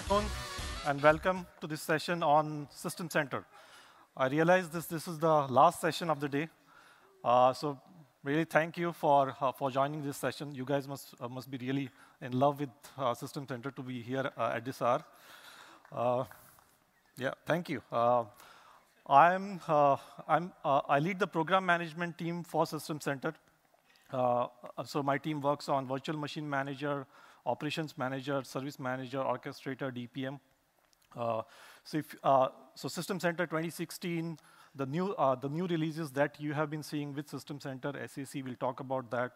Afternoon, and welcome to this session on System Center. I realize this is the last session of the day, so really thank you for joining this session. You guys must be really in love with System Center to be here at this hour. Uh, yeah, thank you. I lead the program management team for System Center. So my team works on virtual machine manager, operations manager, service manager, orchestrator, DPM. Uh, so System Center 2016, the new releases that you have been seeing with System Center, SAC, we'll talk about that,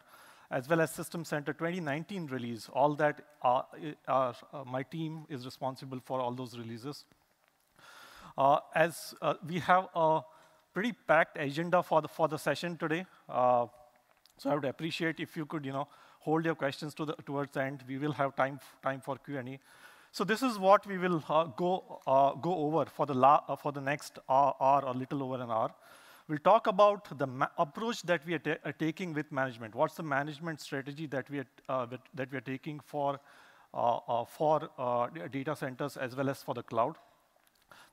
as well as System Center 2019 release. All that, my team is responsible for all those releases. As we have a pretty packed agenda for the session today. So I would appreciate if you could, hold your questions towards the end. We will have time for Q&A. So this is what we will go over for the next hour or a little over an hour. We'll talk about the approach that we are taking with management. What's the management strategy that we are taking for data centers as well as for the cloud.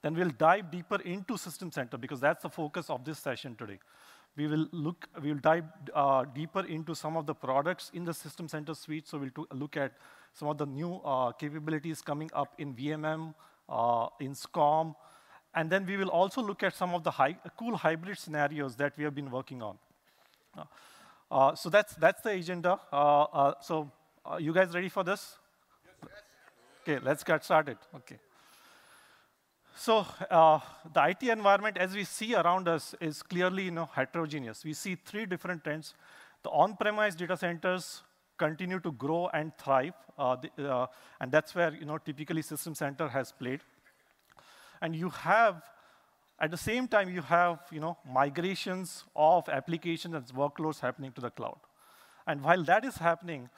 Then we'll dive deeper into System Center because that's the focus of this session today. We'll dive deeper into some of the products in the System Center suite. So we'll look at some of the new capabilities coming up in VMM, in SCOM, and then we will also look at some of the cool hybrid scenarios that we have been working on. So that's the agenda. So you guys ready for this? Yes. Okay, let's get started. Okay. So the IT environment, as we see around us, is clearly heterogeneous. We see three different trends. The on-premise data centers continue to grow and thrive, and that's where typically System Center has played. And you have, at the same time, you have migrations of applications and workloads happening to the cloud. And while that is happening,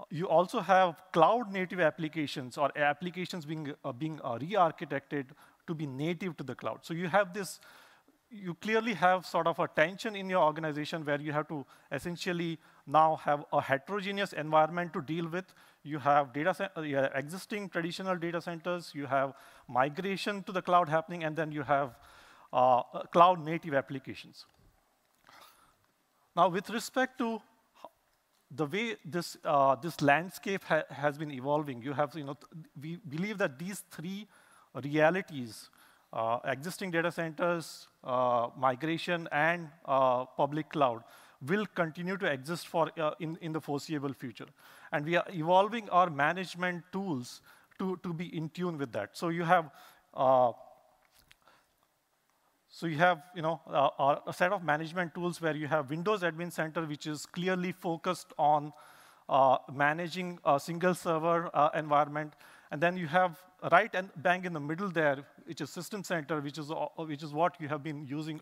you also have cloud-native applications or applications being re-architected to be native to the cloud. So you clearly have sort of a tension in your organization where you have to essentially now have a heterogeneous environment to deal with. You have existing traditional data centers, you have migration to the cloud happening, and then you have cloud-native applications. Now, with respect to the way this landscape has been evolving, we believe that these three realities, existing data centers, migration, and public cloud, will continue to exist in the foreseeable future. And we are evolving our management tools to be in tune with that. So you have a set of management tools where you have Windows Admin Center, which is clearly focused on managing a single server environment. And then you have right and bang in the middle there, which is System Center, which is what you have been using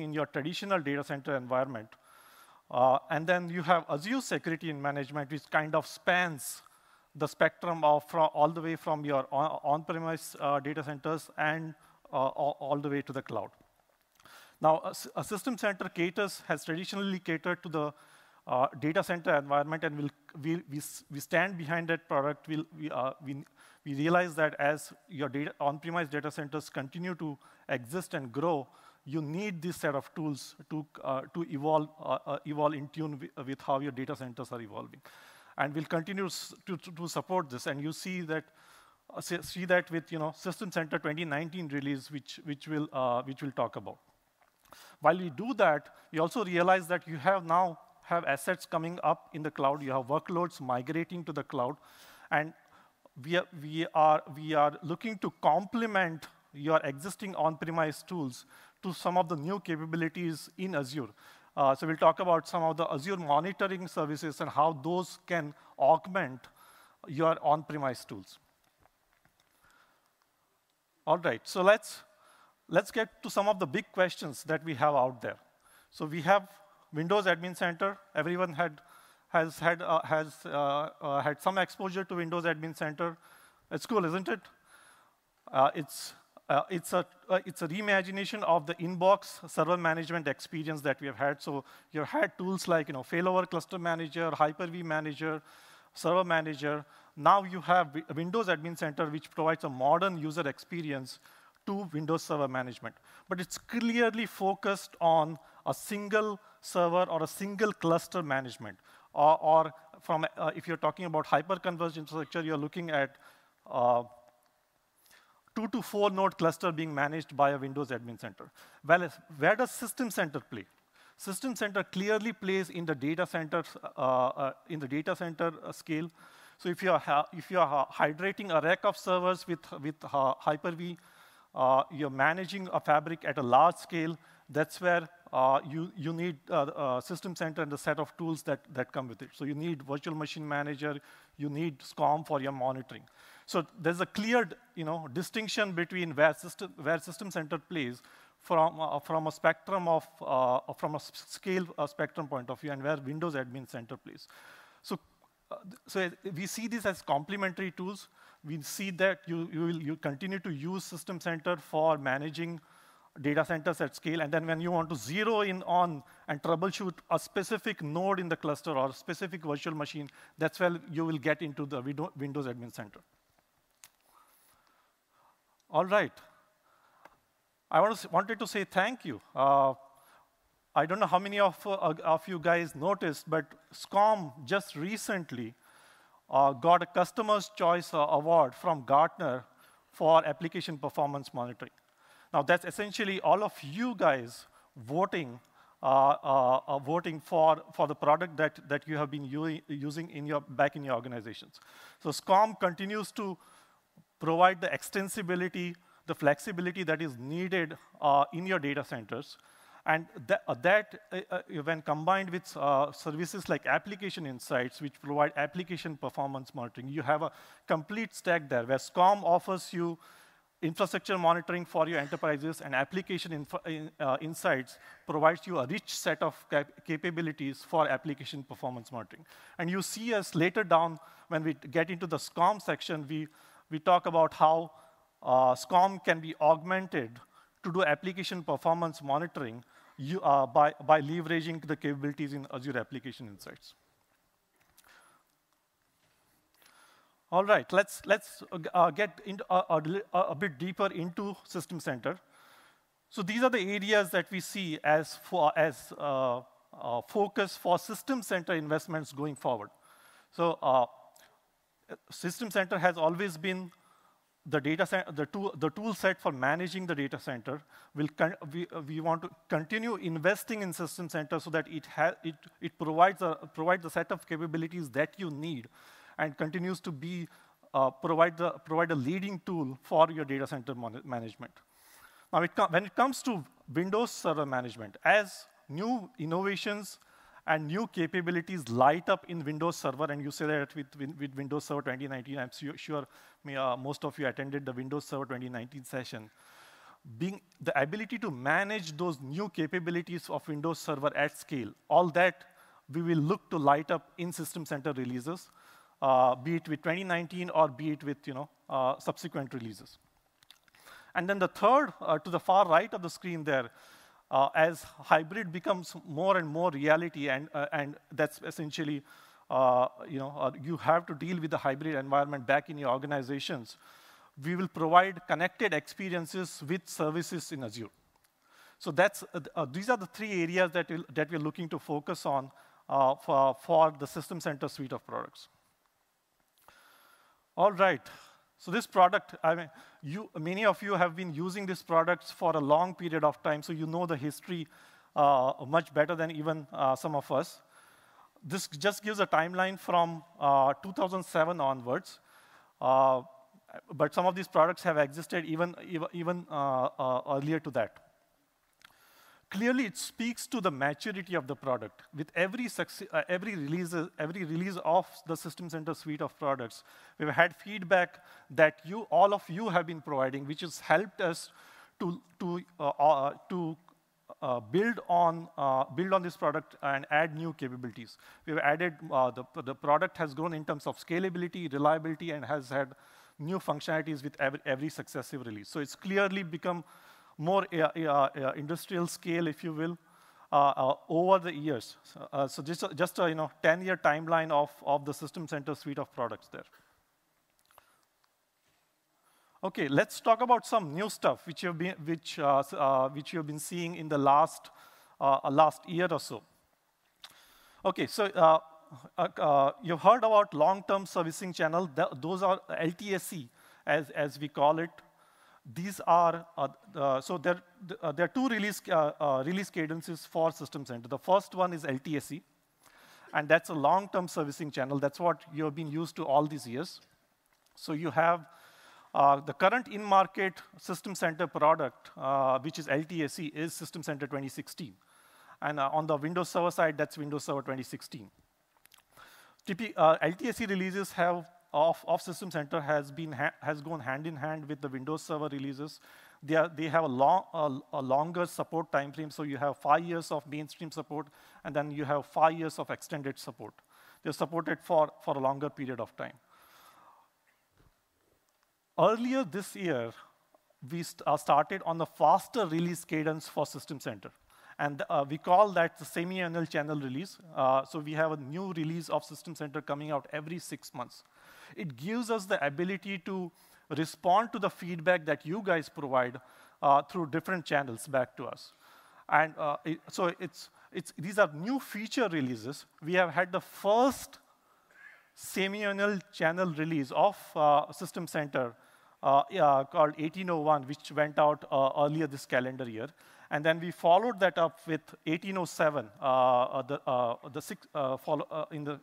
in your traditional data center environment. And then you have Azure Security and Management, which kind of spans the spectrum of all the way from your on-premise data centers and all the way to the cloud. Now, a System Center has traditionally catered to the data center environment, and we stand behind that product. We realize that as your on-premise data centers continue to exist and grow, you need this set of tools to evolve in tune with how your data centers are evolving. And we'll continue to support this. And you see that with System Center 2019 release, which we'll talk about. While we do that, we also realize that you have assets coming up in the cloud. You have workloads migrating to the cloud, and we are looking to complement your existing on-premise tools to some of the new capabilities in Azure. So we'll talk about some of the Azure monitoring services and how those can augment your on-premise tools. All right, so let's get to some of the big questions that we have out there. So we have Windows Admin Center. Everyone has had some exposure to Windows Admin Center. It's cool, isn't it? It's a reimagination of the inbox server management experience that we have had. So you've had tools like Failover Cluster Manager, Hyper-V Manager, Server Manager. Now you have Windows Admin Center, which provides a modern user experience to Windows Server Management. But it's clearly focused on a single server or a single cluster management. Or from, if you're talking about hyper-converged infrastructure, you're looking at 2 to 4 node cluster being managed by a Windows Admin Center. Well, where does System Center play? System Center clearly plays in the data center scale. So if you are hydrating a rack of servers with Hyper-V, you're managing a fabric at a large scale. That's where you need System Center and the set of tools that come with it. So you need Virtual Machine Manager, you need SCOM for your monitoring. So there's a clear distinction between where System Center plays from a spectrum of from a scale spectrum point of view, and where Windows Admin Center plays. So we see this as complementary tools. We see that you continue to use System Center for managing data centers at scale, and then when you want to zero in on and troubleshoot a specific node in the cluster or a specific virtual machine, that's where you will get into the Windows Admin Center. All right. I wanted to say thank you. I don't know how many of you guys noticed, but SCOM just recently got a Customer's Choice Award from Gartner for application performance monitoring. Now, that's essentially all of you guys voting for the product that you have been using back in your organizations. So SCOM continues to provide the extensibility, the flexibility that is needed in your data centers. And when combined with services like Application Insights, which provide application performance monitoring, you have a complete stack there, where SCOM offers you infrastructure monitoring for your enterprises, and Application Insights provides you a rich set of capabilities for application performance monitoring. And you see us later down, when we get into the SCOM section, we talk about how SCOM can be augmented to do application performance monitoring by leveraging the capabilities in Azure Application Insights. All right, let's get into a bit deeper into System Center. So these are the areas that we see as focus for System Center investments going forward. So System Center has always been the tool set for managing the data center. We want to continue investing in System Center so that it provides a set of capabilities that you need, and continues to be provide a leading tool for your data center management. Now, when it comes to Windows Server Management, as new innovations and new capabilities light up in Windows Server, and you say that with Windows Server 2019, I'm sure most of you attended the Windows Server 2019 session. Being the ability to manage those new capabilities of Windows Server at scale, all that we will look to light up in System Center releases, be it with 2019 or be it with subsequent releases. And then the third, to the far right of the screen there, as hybrid becomes more and more reality, and that's essentially, you have to deal with the hybrid environment back in your organizations, we will provide connected experiences with services in Azure. So these are the three areas that we're looking to focus on for the System Center suite of products. All right. So this product, many of you have been using these products for a long period of time, so you know the history much better than even some of us. This just gives a timeline from 2007 onwards, but some of these products have existed even earlier to that. Clearly, it speaks to the maturity of the product. With every release of the System Center suite of products, we've had feedback that all of you have been providing, which has helped us to build on this product and add new capabilities. We've added the product has grown in terms of scalability, reliability, and has had new functionalities with every successive release. So it's clearly become more industrial scale, if you will. over the years. So just a 10-year timeline of the System Center suite of products there. Okay, let's talk about some new stuff which you've been seeing in the last year or so. Okay, so you've heard about long-term servicing channel. Those are LTSC, as we call it. These are so there are two release cadences for System Center. The first one is LTSC, and that's a long-term servicing channel. That's what you have been used to all these years. So you have the current in-market System Center product, which is LTSC, is System Center 2016. And on the Windows Server side, that's Windows Server 2016. LTSC releases of System Center has gone hand in hand with the Windows Server releases. They have a longer support time frame. So you have 5 years of mainstream support, and then you have 5 years of extended support. They're supported for a longer period of time. Earlier this year, we started on the faster release cadence for System Center. And we call that the semi-annual channel release. So we have a new release of System Center coming out every 6 months. It gives us the ability to respond to the feedback that you guys provide through different channels back to us. And so these are new feature releases. We have had the first semi-annual channel release of System Center called 1801, which went out earlier this calendar year. And then we followed that up with 1807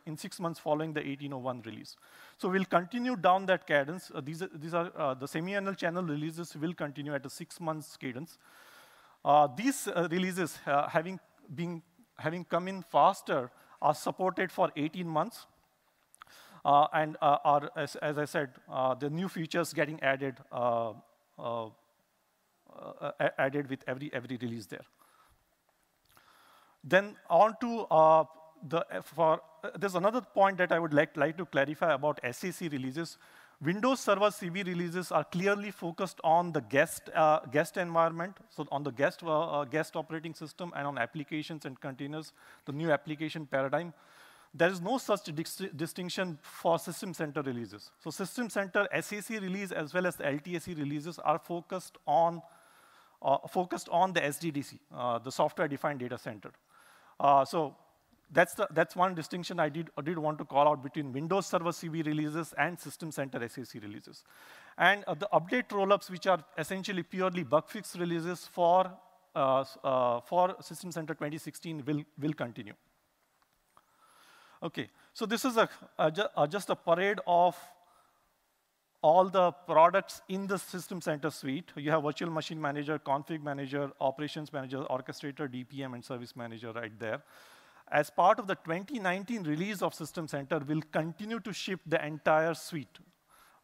in 6 months following the 1801 release. So we'll continue down that cadence. These are the semi-annual channel releases will continue at a 6 months cadence. These releases, having come in faster, are supported for 18 months. And are, as I said, the new features getting added with every release there. Then on to there's another point that I would like to clarify about SAC releases. Windows Server CB releases are clearly focused on the guest environment, so on the guest operating system and on applications and containers, the new application paradigm. There is no such distinction for System Center releases. So System Center SAC release as well as the LTSC releases are focused on the SDDC, the software-defined data center. So that's one distinction I did want to call out between Windows Server CB releases and System Center SAC releases. And the update rollups, which are essentially purely bug fix releases for System Center 2016, will continue. Okay, so this is just a parade of all the products in the System Center suite. You have Virtual Machine Manager, Config Manager, Operations Manager, Orchestrator, DPM, and Service Manager right there. As part of the 2019 release of System Center, we'll continue to ship the entire suite,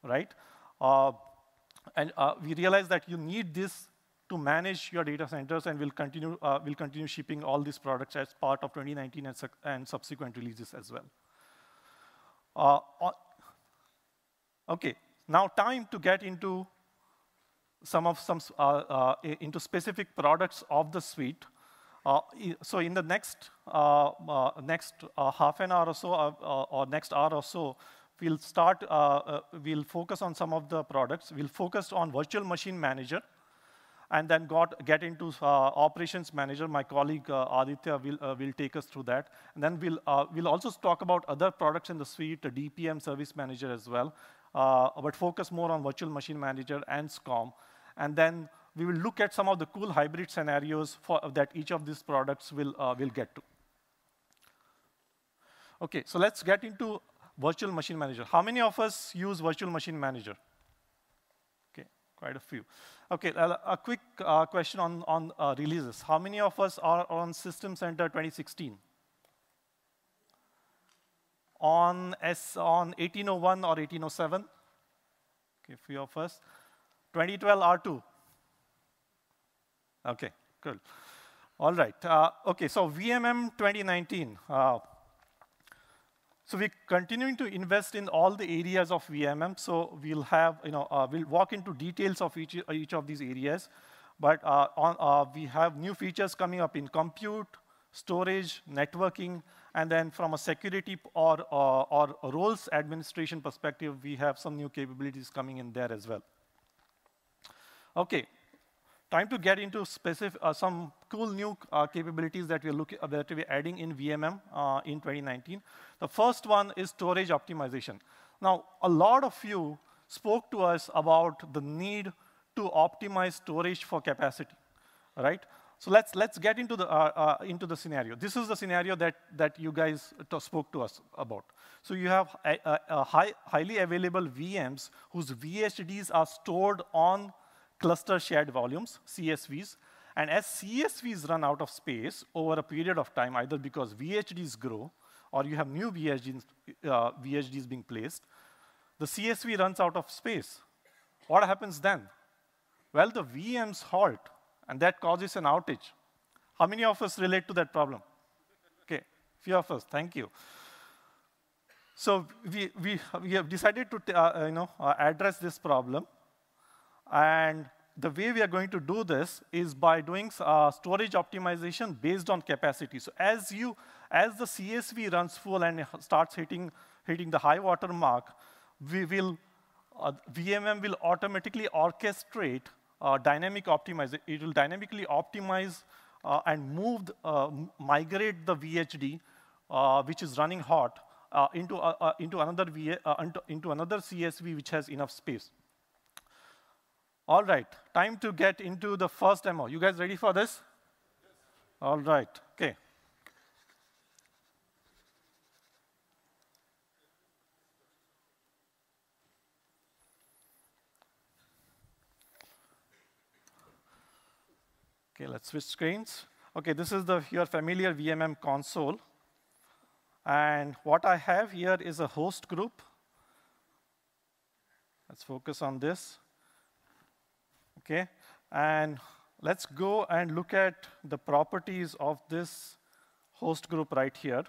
right? And we realize that you need this to manage your data centers, and we'll continue shipping all these products as part of 2019 and subsequent releases as well. Okay, now time to get into into specific products of the suite. So in the next half an hour or so, or next hour or so, we'll focus on some of the products. We'll focus on Virtual Machine Manager, and then get into Operations Manager. My colleague Aditya will take us through that. And then we'll also talk about other products in the suite, the DPM, Service Manager as well, but focus more on Virtual Machine Manager and SCOM. And then we will look at some of the cool hybrid scenarios that each of these products will get to. Okay, so let's get into Virtual Machine Manager. How many of us use Virtual Machine Manager? Okay, quite a few. Okay, a quick question on releases. How many of us are on System Center 2016? On 1801 or 1807? Okay, a few of us. 2012 R2? Okay, cool. All right. Okay, so VMM 2019. So we're continuing to invest in all the areas of VMM. So we'll walk into details of each of these areas. But we have new features coming up in compute, storage, networking, and then from a security or roles administration perspective, we have some new capabilities coming in there as well. Okay, time to get into some cool new capabilities that we're adding in VMM in 2019. The first one is storage optimization. Now, a lot of you spoke to us about the need to optimize storage for capacity, right? So let's get into the scenario. This is the scenario that you guys spoke to us about. So you have highly available VMs whose VHDs are stored on cluster shared volumes, CSVs. And as CSVs run out of space over a period of time, either because VHDs grow or you have new VHDs being placed, the CSV runs out of space. What happens then? Well, the VMs halt, and that causes an outage. How many of us relate to that problem? Okay, few of us, thank you. So we have decided to address this problem. And the way we are going to do this is by doing storage optimization based on capacity. So as the CSV runs full and starts hitting the high water mark, VMM will automatically orchestrate dynamic optimization. It will dynamically optimize and migrate the VHD, which is running hot, into another CSV which has enough space. All right, time to get into the first demo. You guys ready for this? Yes. All right, okay. Okay, let's switch screens. Okay, this is your familiar VMM console. And what I have here is a host group. Let's focus on this. Okay, and let's go and look at the properties of this host group right here.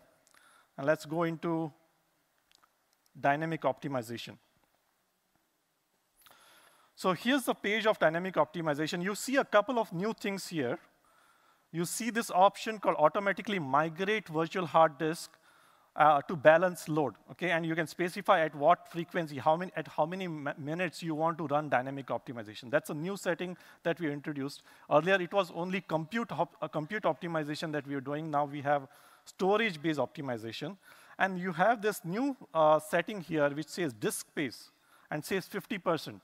And let's go into dynamic optimization. So here's the page of dynamic optimization. You see a couple of new things here. You see this option called automatically migrate virtual hard disk to balance load, okay? And you can specify at what frequency, at how many minutes you want to run dynamic optimization. That's a new setting that we introduced. Earlier, it was only compute optimization that we were doing. Now we have storage-based optimization. And you have this new setting here which says disk space and says 50%.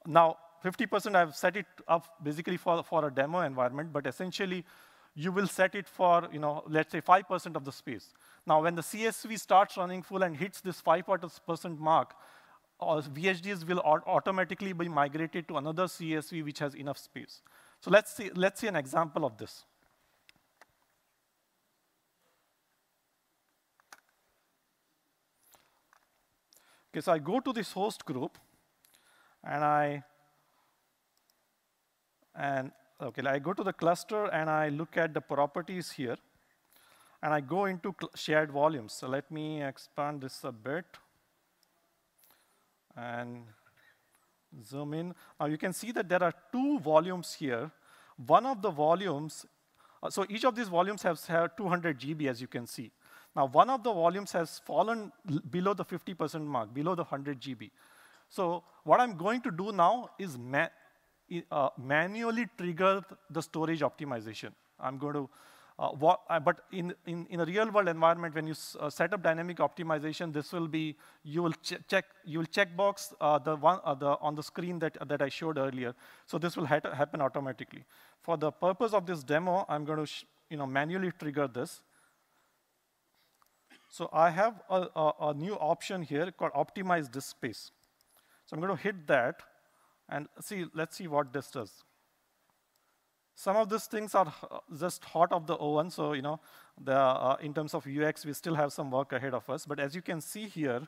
Now, 50% I've set it up basically for a demo environment, but essentially you will set it for, let's say 5% of the space. Now, when the CSV starts running full and hits this 5% mark, VHDs will automatically be migrated to another CSV which has enough space. So let's see an example of this. Okay, so I go to this host group, and I go to the cluster and I look at the properties here, and I go into shared volumes. So let me expand this a bit and zoom in. Now you can see that there are two volumes here. One of the volumes, so each of these volumes have 200 GB, as you can see. Now one of the volumes has fallen below the 50% mark, below the 100 GB. So what I'm going to do now is manually trigger the storage optimization. I'm going to, but in a real world environment, when you set up dynamic optimization, this will be, you will checkbox on the screen that I showed earlier. So this will happen automatically. For the purpose of this demo, I'm going to manually trigger this. So I have a new option here called optimize disk space. So I'm going to hit that, and let's see what this does. Some of these things are just hot off the oven, so in terms of UX, we still have some work ahead of us. But as you can see here,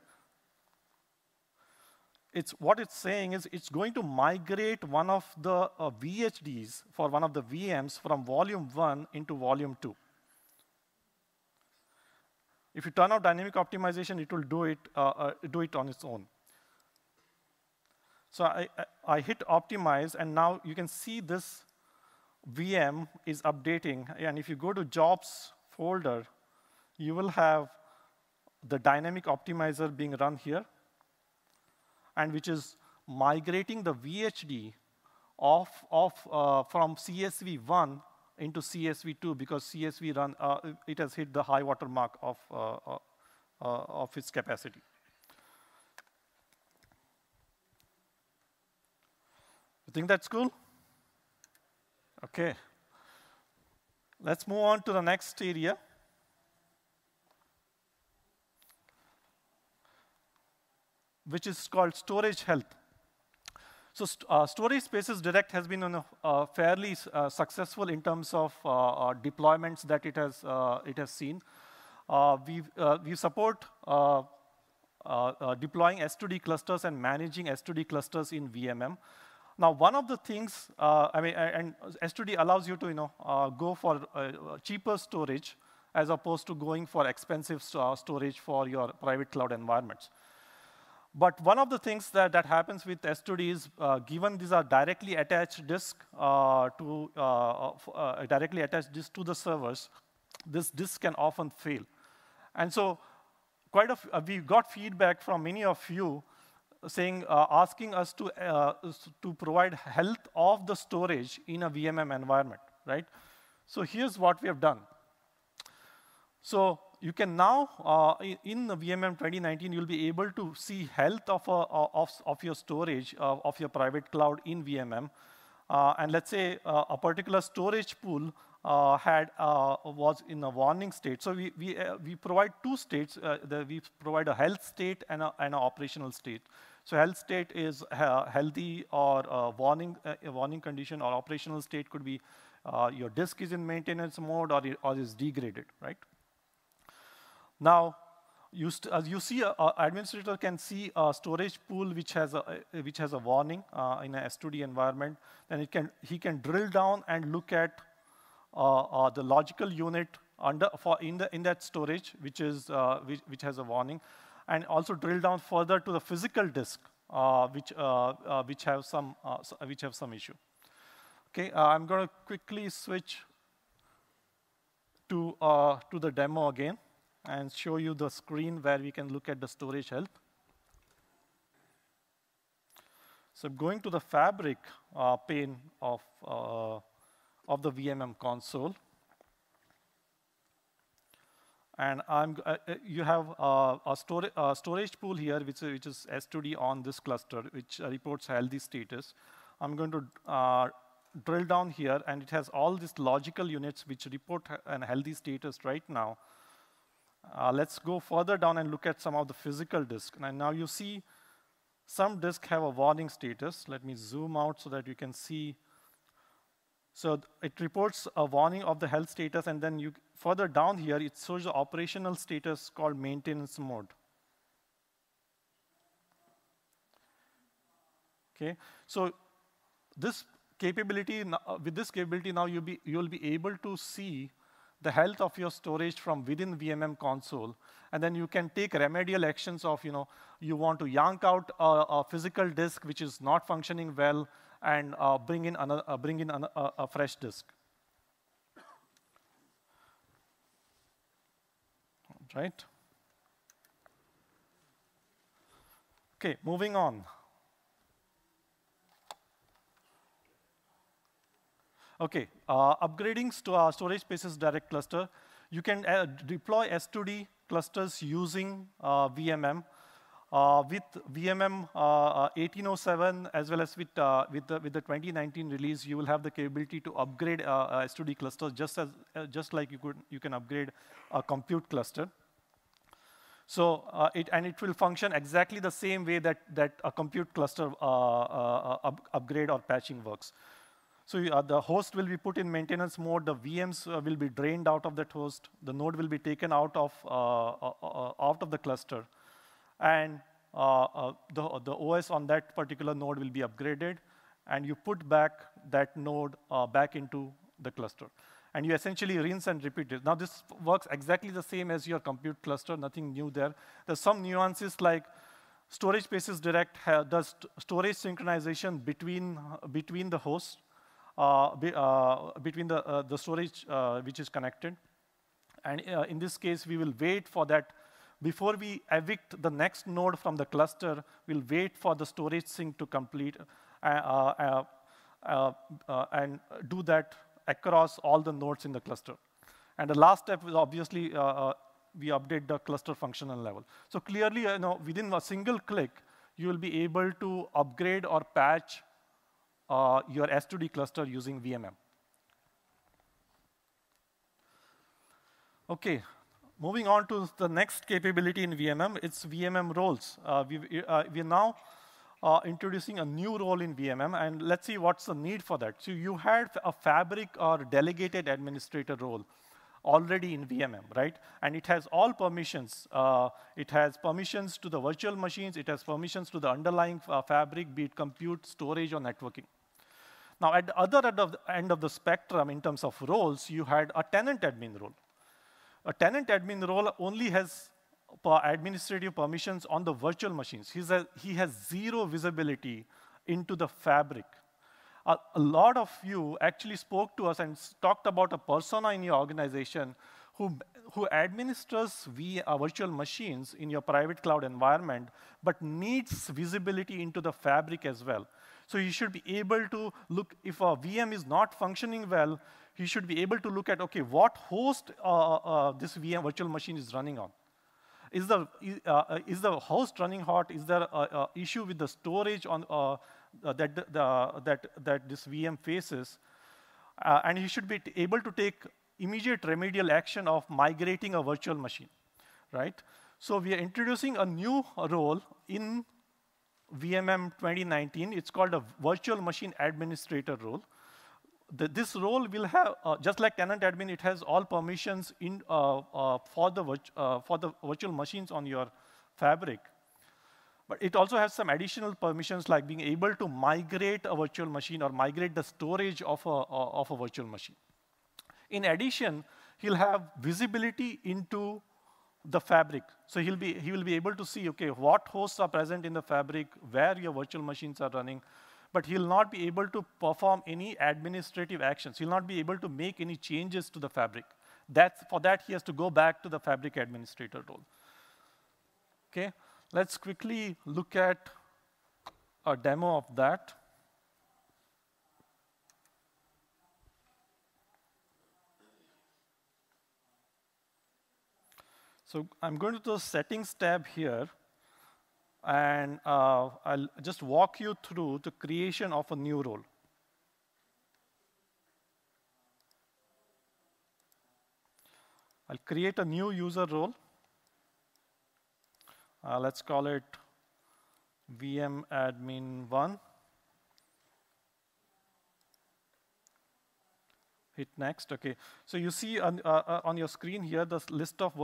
what it's saying is it's going to migrate one of the VHDs for one of the VMs from volume 1 into volume 2. If you turn off dynamic optimization, it will do it on its own. So I hit optimize, and now you can see this VM is updating, and if you go to jobs folder, you will have the dynamic optimizer being run here, and which is migrating the VHD from CSV1 into CSV2 because CSV run, it has hit the high water mark of its capacity. You think that's cool? Okay. Let's move on to the next area. Which is called storage health. So Storage Spaces Direct has been fairly successful in terms of deployments that it has seen. We support deploying S2D clusters and managing S2D clusters in VMM. Now, one of the things, and S2D allows you to go for cheaper storage as opposed to going for expensive storage for your private cloud environments. But one of the things that happens with S2D is, given these are directly attached disk to the servers, this disk can often fail. And so, we got feedback from many of you saying, asking us to provide health of the storage in a VMM environment, right? So here's what we have done. So you can now, in the VMM 2019, you'll be able to see health of your storage, of your private cloud in VMM. And let's say a particular storage pool was in a warning state. So we provide two states. We provide a health state and an operational state. So health state is healthy or a warning condition, or operational state could be your disk is in maintenance mode or is degraded, right? Now, as you see, administrator can see a storage pool which has a warning in a S2D environment. Then he can drill down and look at the logical unit in that storage which has a warning, and also drill down further to the physical disk which have some issue. Okay, I'm going to quickly switch to the demo again and show you the screen where we can look at the storage health. So going to the Fabric pane of the VMM console. And you have a storage pool here, which is S2D on this cluster, which reports healthy status. I'm going to drill down here, and it has all these logical units which report a healthy status right now. Let's go further down and look at some of the physical disks. And now you see some disks have a warning status. Let me zoom out so that you can see. So it reports a warning of the health status, and then further down here, it shows the operational status called maintenance mode. Okay, so this capability, with this capability now, you'll be able to see the health of your storage from within VMM console, and then you can take remedial actions of, you want to yank out a physical disk which is not functioning well, and bring in a fresh disk. Right? Okay, moving on. Okay, upgrading Storage Spaces Direct cluster. You can deploy S2D clusters using VMM. With VMM 1807, as well as with the 2019 release, you will have the capability to upgrade S2D clusters just like you can upgrade a compute cluster. So it will function exactly the same way that a compute cluster upgrade or patching works. So the host will be put in maintenance mode. The VMs will be drained out of that host. The node will be taken out of the cluster, and the OS on that particular node will be upgraded, and you put back that node back into the cluster. And you essentially rinse and repeat it. Now, this works exactly the same as your compute cluster, nothing new there. There's some nuances, like Storage Spaces Direct does storage synchronization between the hosts. between the storage which is connected. And in this case, we will wait for that. Before we evict the next node from the cluster, we'll wait for the storage sync to complete and do that across all the nodes in the cluster. And the last step is obviously we update the cluster functional level. So clearly, within a single click, you will be able to upgrade or patch your S2D cluster using VMM. OK, moving on to the next capability in VMM, it's VMM roles. We're now introducing a new role in VMM, and let's see what's the need for that. So you had a fabric or delegated administrator role already in VMM, right? And it has all permissions. It has permissions to the virtual machines. It has permissions to the underlying fabric, be it compute, storage, or networking. Now, at the other end of the spectrum, in terms of roles, you had a tenant admin role. A tenant admin role only has administrative permissions on the virtual machines. He has zero visibility into the fabric. A lot of you actually spoke to us and talked about a persona in your organization who administers virtual machines in your private cloud environment, but needs visibility into the fabric as well. So you should be able to look, if a VM is not functioning well, you should be able to look at, OK, what host this VM virtual machine is running on. Is the host running hot? Is there an issue with the storage on, that this VM faces? And you should be able to take immediate remedial action of migrating a virtual machine, right? So we are introducing a new role in VMM 2019. It's called a virtual machine administrator role. This role will have, just like tenant admin, it has all permissions for the virtual machines on your fabric. But it also has some additional permissions, like being able to migrate a virtual machine or migrate the storage of a virtual machine. In addition, he'll have visibility into the fabric. So he will be able to see, OK, what hosts are present in the fabric, where your virtual machines are running. But he'll not be able to perform any administrative actions. He'll not be able to make any changes to the fabric. For that, he has to go back to the fabric administrator role. OK, let's quickly look at a demo of that. So I'm going to the settings tab here. And I'll just walk you through the creation of a new role. I'll create a new user role. Let's call it VM admin 1. Hit next. OK. So you see on your screen here the list of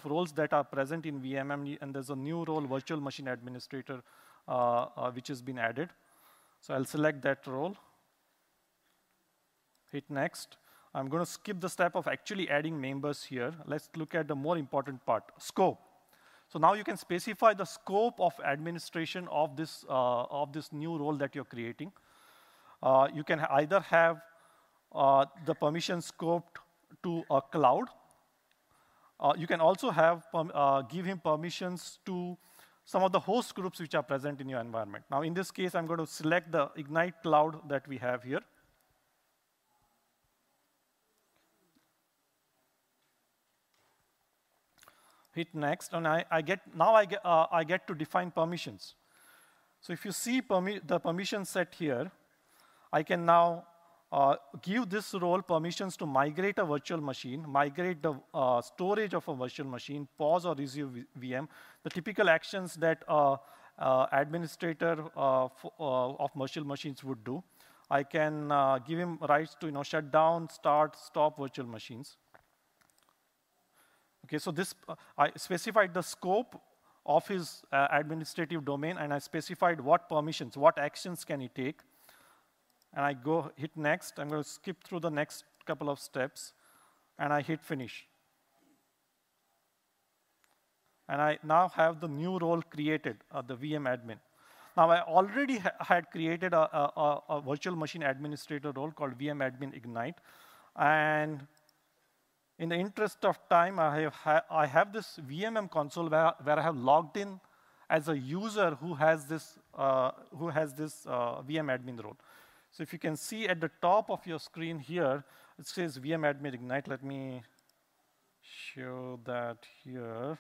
roles that are present in VMM, and there's a new role, virtual machine administrator, which has been added. So I'll select that role. Hit next. I'm going to skip the step of actually adding members here. Let's look at the more important part, scope. So now you can specify the scope of administration of this new role that you're creating. You can either have the permission scoped to a cloud. You can also have give him permissions to some of the host groups which are present in your environment. Now, in this case, I'm going to select the Ignite cloud that we have here. Hit next, and I get to define permissions. So if you see the permission set here, I can now give this role permissions to migrate a virtual machine, migrate the storage of a virtual machine, pause or resume VM, the typical actions that administrator of virtual machines would do. I can give him rights to shut down, start, stop virtual machines. Okay, so this I specified the scope of his administrative domain, and I specified what permissions, what actions can he take. And I go hit next. I'm going to skip through the next couple of steps, and I hit finish. And I now have the new role created, the VM admin. Now, I already had created a virtual machine administrator role called vmadmin ignite. And in the interest of time, I have this VMM console where I have logged in as a user who has this VM admin role. So if you can see at the top of your screen here, it says VM admin ignite. Let me show that here.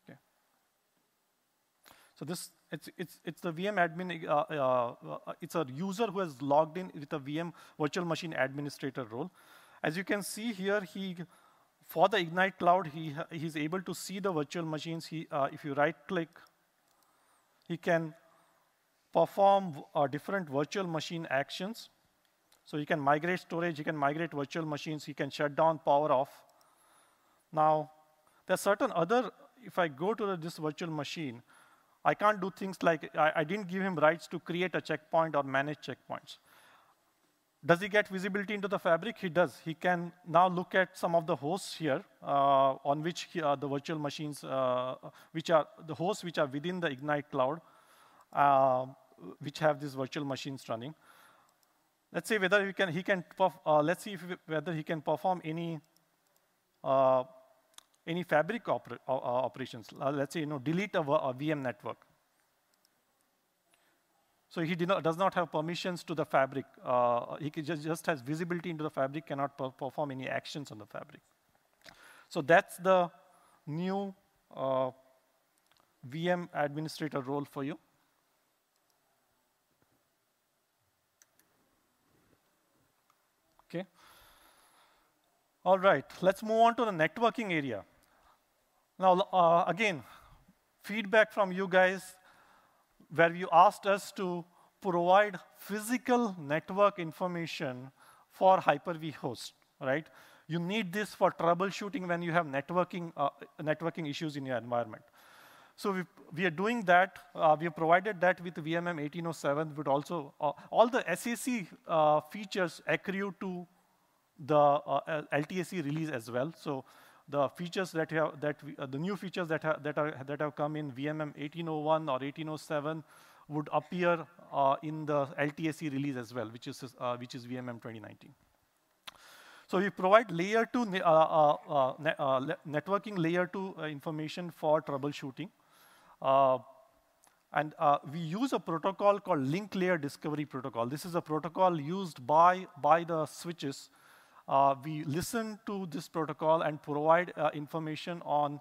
Okay. So this it's the VM admin. It's a user who has logged in with a VM virtual machine administrator role. As you can see here, for the Ignite Cloud, he's able to see the virtual machines. If you right-click, he can perform different virtual machine actions. So he can migrate storage, he can migrate virtual machines, he can shut down, power off. Now, there are certain other, if I go to this virtual machine, I can't do things like, I didn't give him rights to create a checkpoint or manage checkpoints. Does he get visibility into the fabric? He does. He can now look at some of the hosts here on which the virtual machines, which are the hosts which are within the Ignite Cloud, which have these virtual machines running. Let's say whether let's see whether he can perform any fabric operations. Let's say delete a VM network. So he does not have permissions to the fabric. He just has visibility into the fabric, cannot perform any actions on the fabric. So that's the new VM administrator role for you. Okay. All right, let's move on to the networking area. Now, again, feedback from you guys where you asked us to provide physical network information for Hyper-V host, right? You need this for troubleshooting when you have networking issues in your environment. So we are doing that. We have provided that with VMM 1807, but also all the SAC features accrue to the LTSC release as well. So the features that the new features that have come in VMM 1801 or 1807 would appear in the LTSC release as well, which is VMM 2019. So we provide layer 2 networking layer 2 information for troubleshooting, and we use a protocol called link layer discovery protocol. This is a protocol used by the switches. We listen to this protocol and provide information on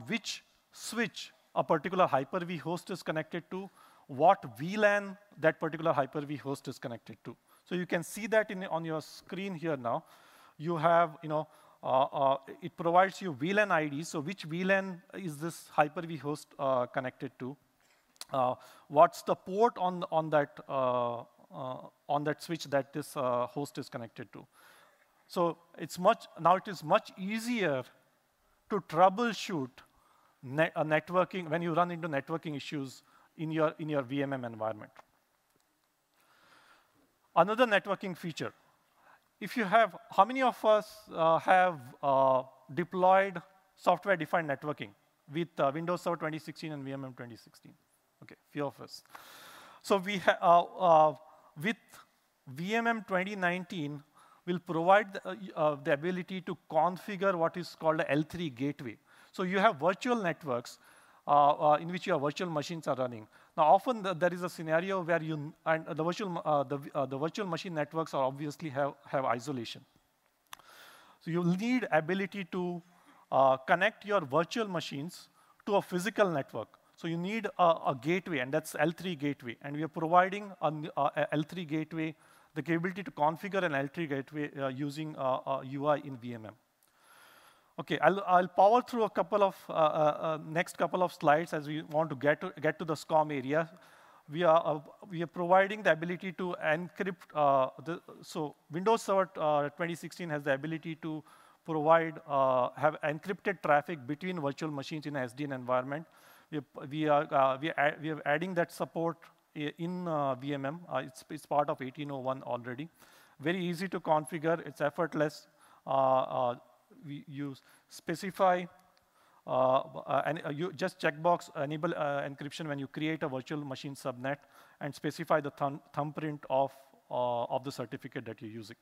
which switch a particular Hyper-V host is connected to, what VLAN that particular Hyper-V host is connected to. So you can see that on your screen here now. You have, it provides you VLAN ID. So which VLAN is this Hyper-V host connected to? What's the port on that switch that this host is connected to? So now it is much easier to troubleshoot networking when you run into networking issues in your VMM environment. Another networking feature. If you have, how many of us have deployed software-defined networking with Windows Server 2016 and VMM 2016? Okay, few of us. So we with VMM 2019, we'll provide the ability to configure what is called a L3 gateway. So you have virtual networks in which your virtual machines are running. Now, often there is a scenario where the virtual machine networks are obviously have isolation. So you need ability to connect your virtual machines to a physical network. So you need a gateway, and that's L3 gateway. And we are providing a L3 gateway, the capability to configure an L3 gateway using UI in VMM. Okay, I'll power through a couple of next couple of slides as we want to get to the SCOM area. We are providing the ability to encrypt. So Windows Server 2016 has the ability to provide have encrypted traffic between virtual machines in an SDN environment. We are adding that support in VMM. It's part of 1801 already. Very easy to configure. It's effortless. you specify and you just checkbox enable encryption when you create a virtual machine subnet and specify the thumbprint of the certificate that you're using.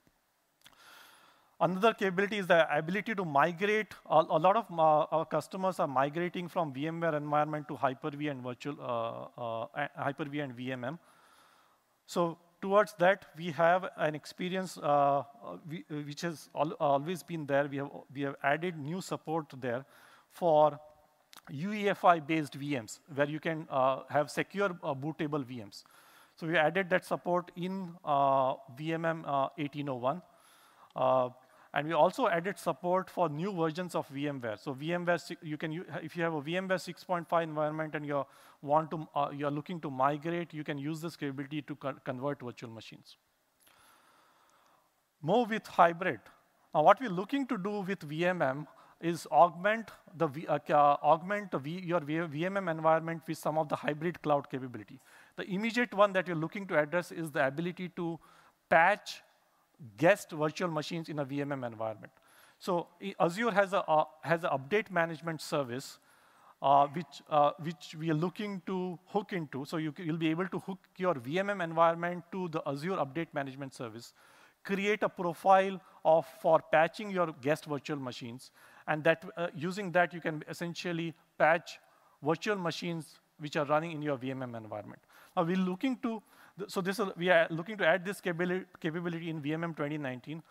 Another capability is the ability to migrate. A lot of our customers are migrating from VMware environment to Hyper-V and Hyper-V and VMM. So towards that, we have an experience which has always been there. We have added new support there for UEFI-based VMs, where you can have secure bootable VMs. So we added that support in VMM 1801. And we also added support for new versions of VMware. So VMware, if you have a VMware 6.5 environment and you're looking to migrate, you can use this capability to convert virtual machines. More with hybrid. Now, what we're looking to do with VMM is augment your VMM environment with some of the hybrid cloud capability. The immediate one that you're looking to address is the ability to patch guest virtual machines in a VMM environment. So Azure has an update management service which we are looking to hook into. So you'll be able to hook your VMM environment to the Azure update management service, create a profile for patching your guest virtual machines, and that using that you can essentially patch virtual machines which are running in your VMM environment. Now we're looking to we are looking to add this capability in VMM 2019.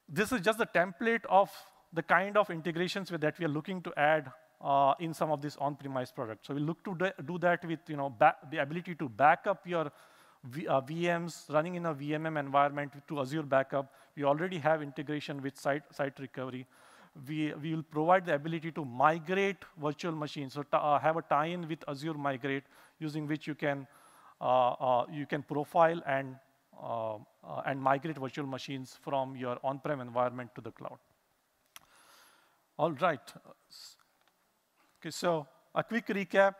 This is just the template of the kind of integrations that we are looking to add in some of these on-premise products. So we look to do that with the ability to back up your VMs running in a VMM environment to Azure backup. We already have integration with site recovery. We will provide the ability to migrate virtual machines, so have a tie-in with Azure Migrate, using which you can profile and migrate virtual machines from your on-prem environment to the cloud. All right. Okay, so a quick recap.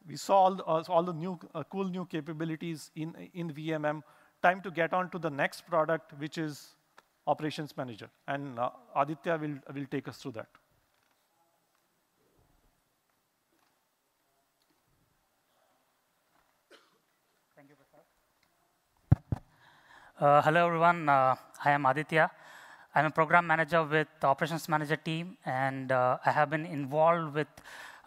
We saw all the new cool new capabilities in VMM. Time to get on to the next product, which is Operations Manager. And Aditya will take us through that. Hello, everyone. I am Aditya. I'm a program manager with the Operations Manager team, and I have been involved with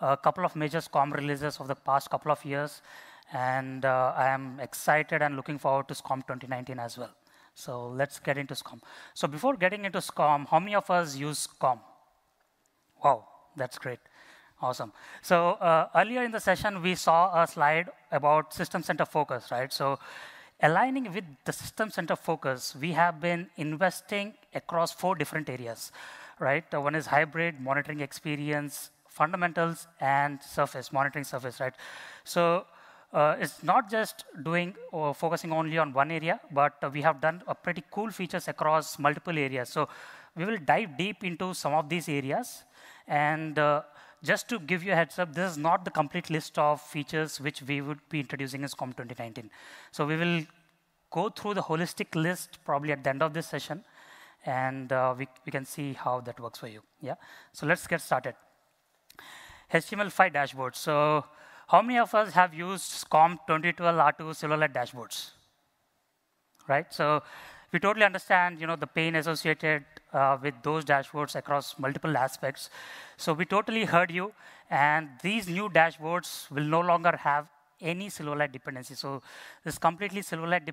a couple of major SCOM releases of the past couple of years, and I am excited and looking forward to SCOM 2019 as well. So let's get into SCOM. So before getting into SCOM, how many of us use SCOM? Wow, that's great. Awesome. So earlier in the session, we saw a slide about system center focus, right? So aligning with the system center focus, we have been investing across 4 different areas, right? One is hybrid, monitoring experience, fundamentals, and surface, monitoring surface, right? So it's not just doing or focusing only on one area, but we have done a pretty cool features across multiple areas. So we will dive deep into some of these areas. And just to give you a heads up, this is not the complete list of features which we would be introducing in SCOM 2019. So we will go through the holistic list probably at the end of this session, and we can see how that works for you. Yeah. So let's get started. HTML5 dashboard. So how many of us have used SCOM 2012 R2 Silverlight dashboards? Right. So we totally understand, the pain associated with those dashboards across multiple aspects. So we totally heard you, and these new dashboards will no longer have any Silverlight dependency. So this is completely Silverlight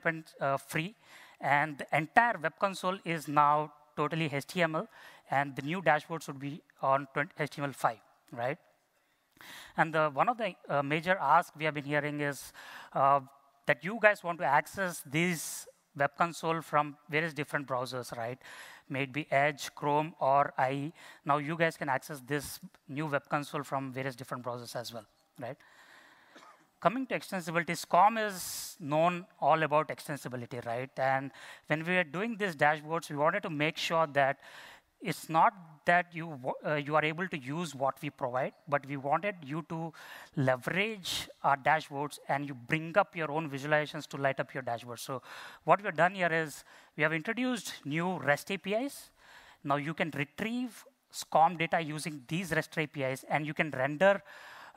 free, and the entire web console is now totally HTML, and the new dashboards would be on HTML5, right? And one of the major asks we have been hearing is that you guys want to access these web console from various different browsers, right? May it be Edge, Chrome, or IE. Now you guys can access this new web console from various different browsers as well, right? Coming to extensibility, SCOM is known all about extensibility, right? And when we are doing these dashboards, we wanted to make sure that it's not that you are able to use what we provide, but we wanted you to leverage our dashboards and you bring up your own visualizations to light up your dashboard. So what we've done here is we have introduced new REST APIs, Now you can retrieve SCORM data using these REST APIs, and you can render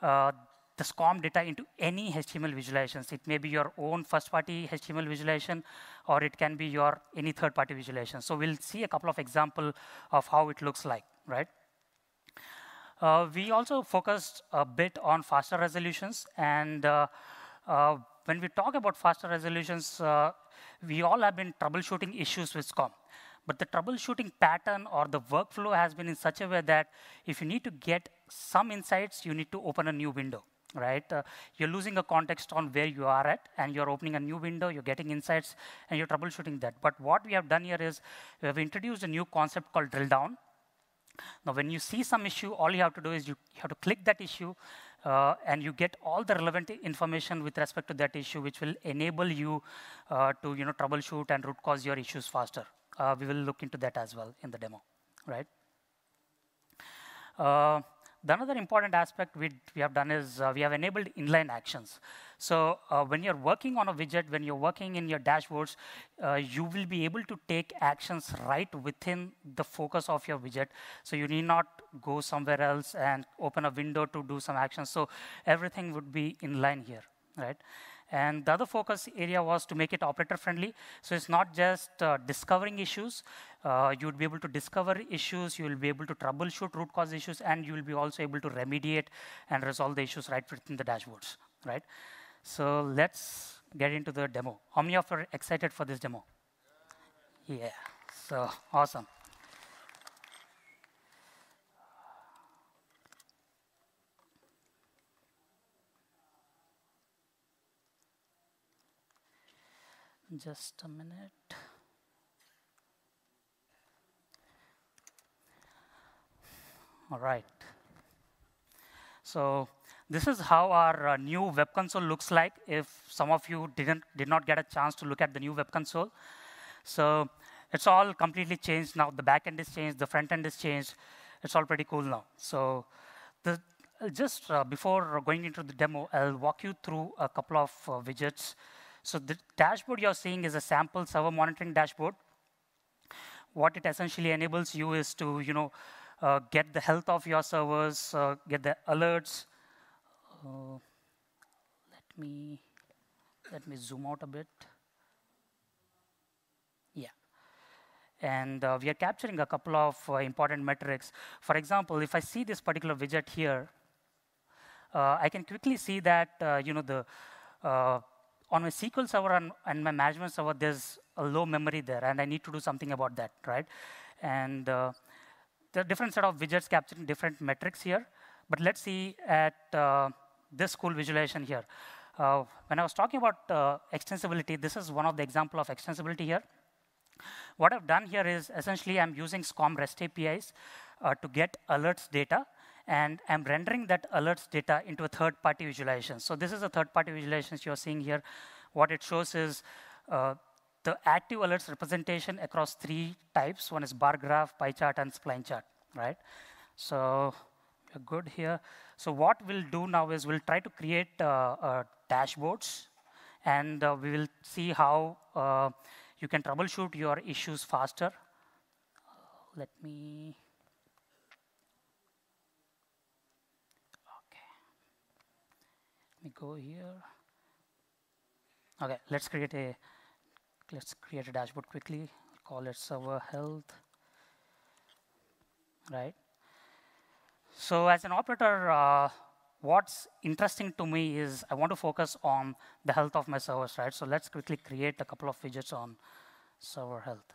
the SCORM data into any HTML visualizations. It may be your own first-party HTML visualization, or it can be your any third-party visualization. So we'll see a couple of examples of how it looks like, right? We also focused a bit on faster resolutions, and when we talk about faster resolutions, we all have been troubleshooting issues with SCORM. But the troubleshooting pattern or the workflow has been in such a way that if you need to get some insights, you need to open a new window, right? You're losing a context on where you are at, and you're opening a new window, you're getting insights, and you're troubleshooting that. But what we have done here is we have introduced a new concept called drill down. Now, when you see some issue, all you have to do is you have to click that issue, and you get all the relevant information with respect to that issue, which will enable you to troubleshoot and root cause your issues faster. We will look into that as well in the demo, right? The another important aspect we have done is we have enabled inline actions. So when you're working on a widget, when you're working in your dashboards, you will be able to take actions right within the focus of your widget. So you need not go somewhere else and open a window to do some actions. So everything would be inline here, right? And the other focus area was to make it operator friendly. So it's not just discovering issues. You would be able to discover issues, you will be able to troubleshoot root cause issues, and you will be also able to remediate and resolve the issues right within the dashboards, right? So let's get into the demo. How many of you are excited for this demo? Yeah, so awesome. Just a minute. All right. So this is how our new web console looks like if some of you did not get a chance to look at the new web console. So it's all completely changed now. The back end is changed, the front end is changed. It's all pretty cool now. So just before going into the demo, I'll walk you through a couple of widgets. So the dashboard you're seeing is a sample server monitoring dashboard. What it essentially enables you is to, get the health of your servers, get the alerts. Let me zoom out a bit. Yeah. And we are capturing a couple of important metrics. For example, if I see this particular widget here, I can quickly see that, on my SQL server and my management server, there's a low memory there, and I need to do something about that, right? And there are different set of widgets capturing different metrics here. But let's see at this cool visualization here. When I was talking about extensibility, this is one of the example of extensibility here. What I've done here is essentially I'm using SCORM REST APIs to get alerts data, and I'm rendering that alerts data into a third-party visualization. So this is a third-party visualization you're seeing here. What it shows is the active alerts representation across 3 types. One is bar graph, pie chart, and spline chart, right? So we're good here. So what we'll do now is we'll try to create dashboards, and we will see how you can troubleshoot your issues faster. Let me go here. Okay, let's create a dashboard quickly. Call it server health, right? So as an operator, what's interesting to me is I want to focus on the health of my servers, right? So let's quickly create a couple of widgets on server health.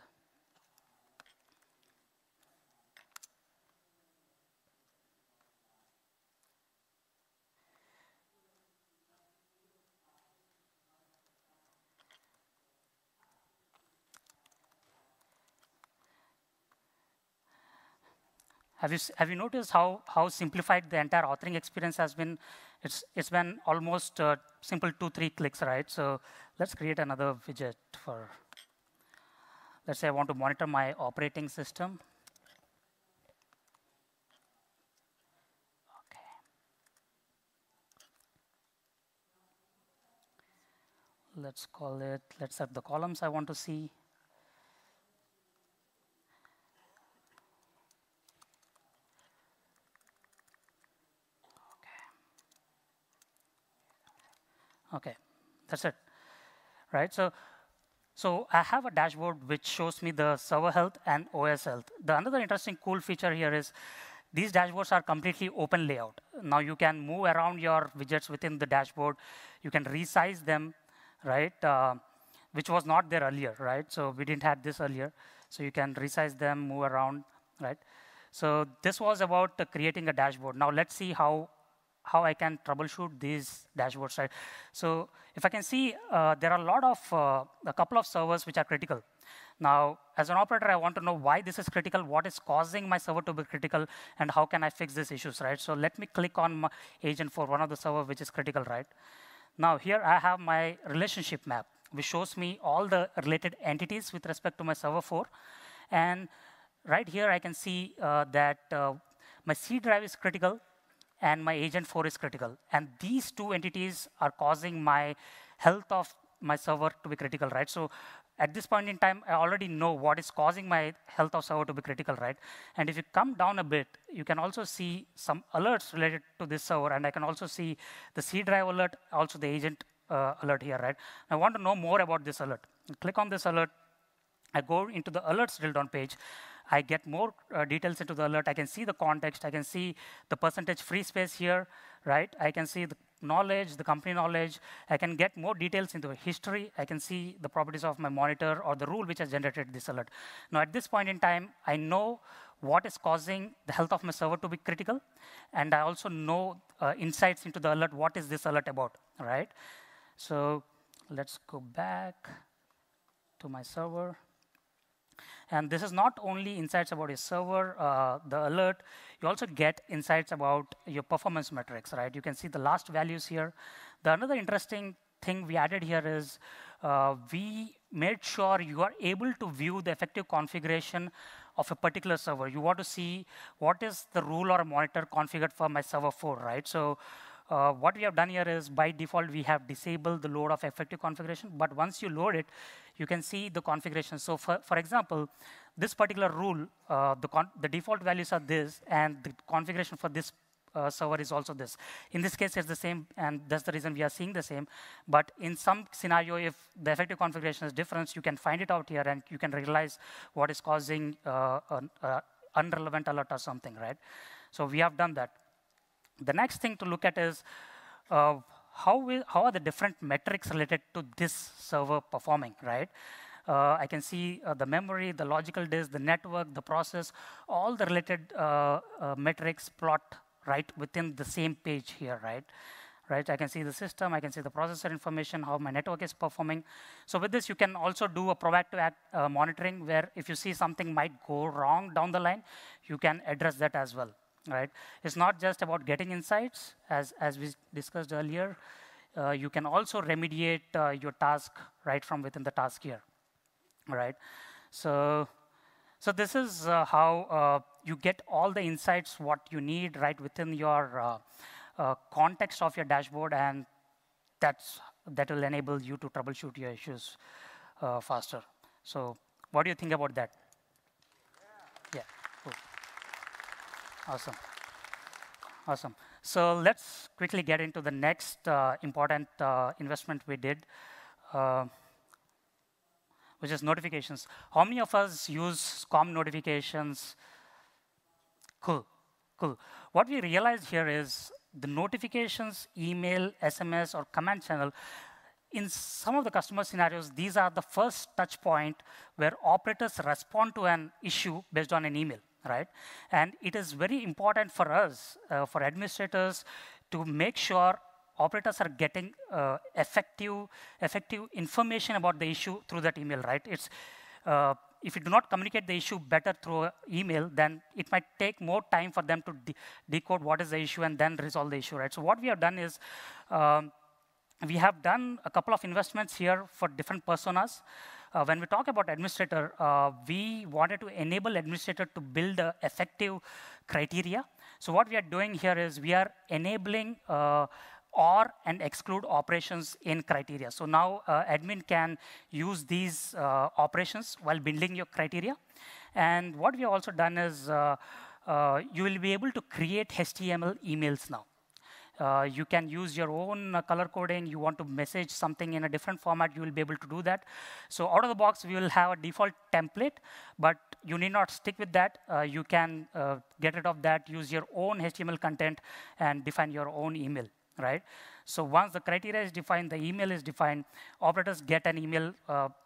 Have you noticed how simplified the entire authoring experience has been? It's been almost simple 2-3 clicks, right? So let's create another widget for. Let's say I want to monitor my operating system. Okay. Let's call it. Let's set the columns I want to see. Okay, that's it, right? So I have a dashboard which shows me the server health and OS health. The another interesting cool feature here is these dashboards are completely open layout. Now you can move around your widgets within the dashboard. You can resize them, right? Which was not there earlier, right? So we didn't have this earlier. So you can resize them, move around, right? So this was about creating a dashboard. Now let's see how I can troubleshoot these dashboards, right? So if I can see, there are a couple of servers which are critical. Now, as an operator, I want to know why this is critical, what is causing my server to be critical, and how can I fix these issues, right? So let me click on my agent for one of the server which is critical, right? Now here I have my relationship map, which shows me all the related entities with respect to my server 4. And right here I can see that my C drive is critical, and my agent 4 is critical. And these two entities are causing my health of my server to be critical, right? So at this point in time, I already know what is causing my health of server to be critical, right? And if you come down a bit, you can also see some alerts related to this server, and I can also see the C drive alert, also the agent alert here, right? I want to know more about this alert. I click on this alert. I go into the alerts drill down page. I get more details into the alert. I can see the context. I can see the percentage free space here, right? I can see the knowledge, the company knowledge. I can get more details into history. I can see the properties of my monitor or the rule which has generated this alert. Now, at this point in time, I know what is causing the health of my server to be critical, and I also know insights into the alert. What is this alert about, right? So let's go back to my server. And this is not only insights about your server, the alert, you also get insights about your performance metrics, right? You can see the last values here. The another interesting thing we added here is we made sure you are able to view the effective configuration of a particular server. You want to see what is the rule or monitor configured for my server 4, right? So what we have done here is, by default, we have disabled the load of effective configuration. But once you load it, you can see the configuration. So for example, this particular rule, the default values are this, and the configuration for this server is also this. In this case, it's the same, and that's the reason we are seeing the same. But in some scenario, if the effective configuration is different, you can find it out here, and you can realize what is causing an unrelevant alert or something, right? So we have done that. The next thing to look at is how are the different metrics related to this server performing, right? I can see the memory, the logical disk, the network, the process, all the related metrics plot right within the same page here, right? Right, I can see the system, I can see the processor information, how my network is performing. So with this, you can also do a proactive monitoring, where if you see something might go wrong down the line, you can address that as well. Right? It's not just about getting insights, as we discussed earlier. You can also remediate your task right from within the task here, right? So this is how you get all the insights what you need right within your context of your dashboard, and that will enable you to troubleshoot your issues faster. So what do you think about that? Yeah. Cool. Awesome. Awesome. So let's quickly get into the next important investment we did, which is notifications. How many of us use COM notifications? Cool. Cool. What we realized here is the notifications, email, SMS, or command channel, in some of the customer scenarios, these are the first touch point where operators respond to an issue based on an email. Right? And it is very important for us, for administrators, to make sure operators are getting effective information about the issue through that email, right? It's, if you do not communicate the issue better through email, then it might take more time for them to decode what is the issue and then resolve the issue, right? So what we have done is, we have done a couple of investments here for different personas. When we talk about administrator, we wanted to enable administrator to build effective criteria. So what we are doing here is we are enabling OR and exclude operations in criteria. So now admin can use these operations while building your criteria. And what we have also done is you will be able to create HTML emails now. You can use your own color coding. You want to message something in a different format, you will be able to do that. So out of the box, we will have a default template, but you need not stick with that. You can get rid of that, use your own HTML content, and define your own email, right? So once the criteria is defined, the email is defined, operators get an email.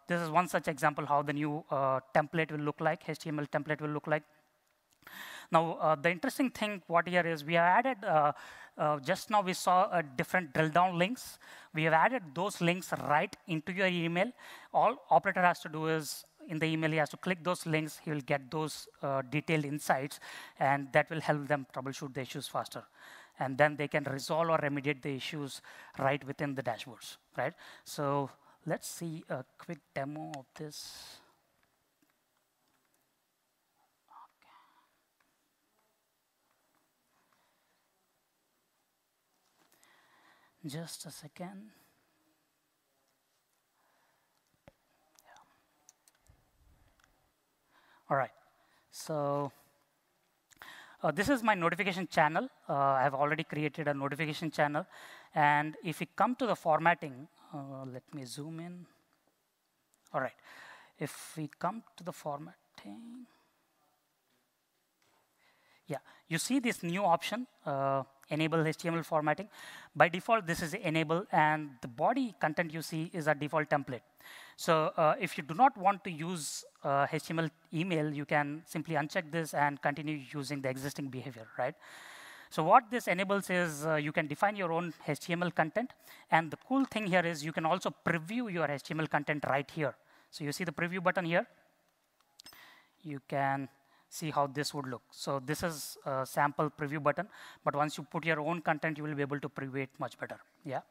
This is one such example how the new template will look like, HTML template will look like. Now, the interesting thing what here is we have added, just now we saw different drill down links. We have added those links right into your email. All operator has to do is, in the email, he has to click those links. He will get those detailed insights, and that will help them troubleshoot the issues faster. And then they can resolve or remediate the issues right within the dashboards, right? So let's see a quick demo of this. Just a second. Yeah. All right. So this is my notification channel. I have already created a notification channel. And if we come to the formatting, let me zoom in. All right. If we come to the formatting, yeah, you see this new option, enable HTML formatting. By default, this is enable, and the body content you see is a default template. So if you do not want to use HTML email, you can simply uncheck this and continue using the existing behavior, right? So what this enables is you can define your own HTML content. And the cool thing here is you can also preview your HTML content right here. So you see the preview button here. You can see how this would look. So this is a sample preview button, but once you put your own content, you will be able to preview it much better. Yeah.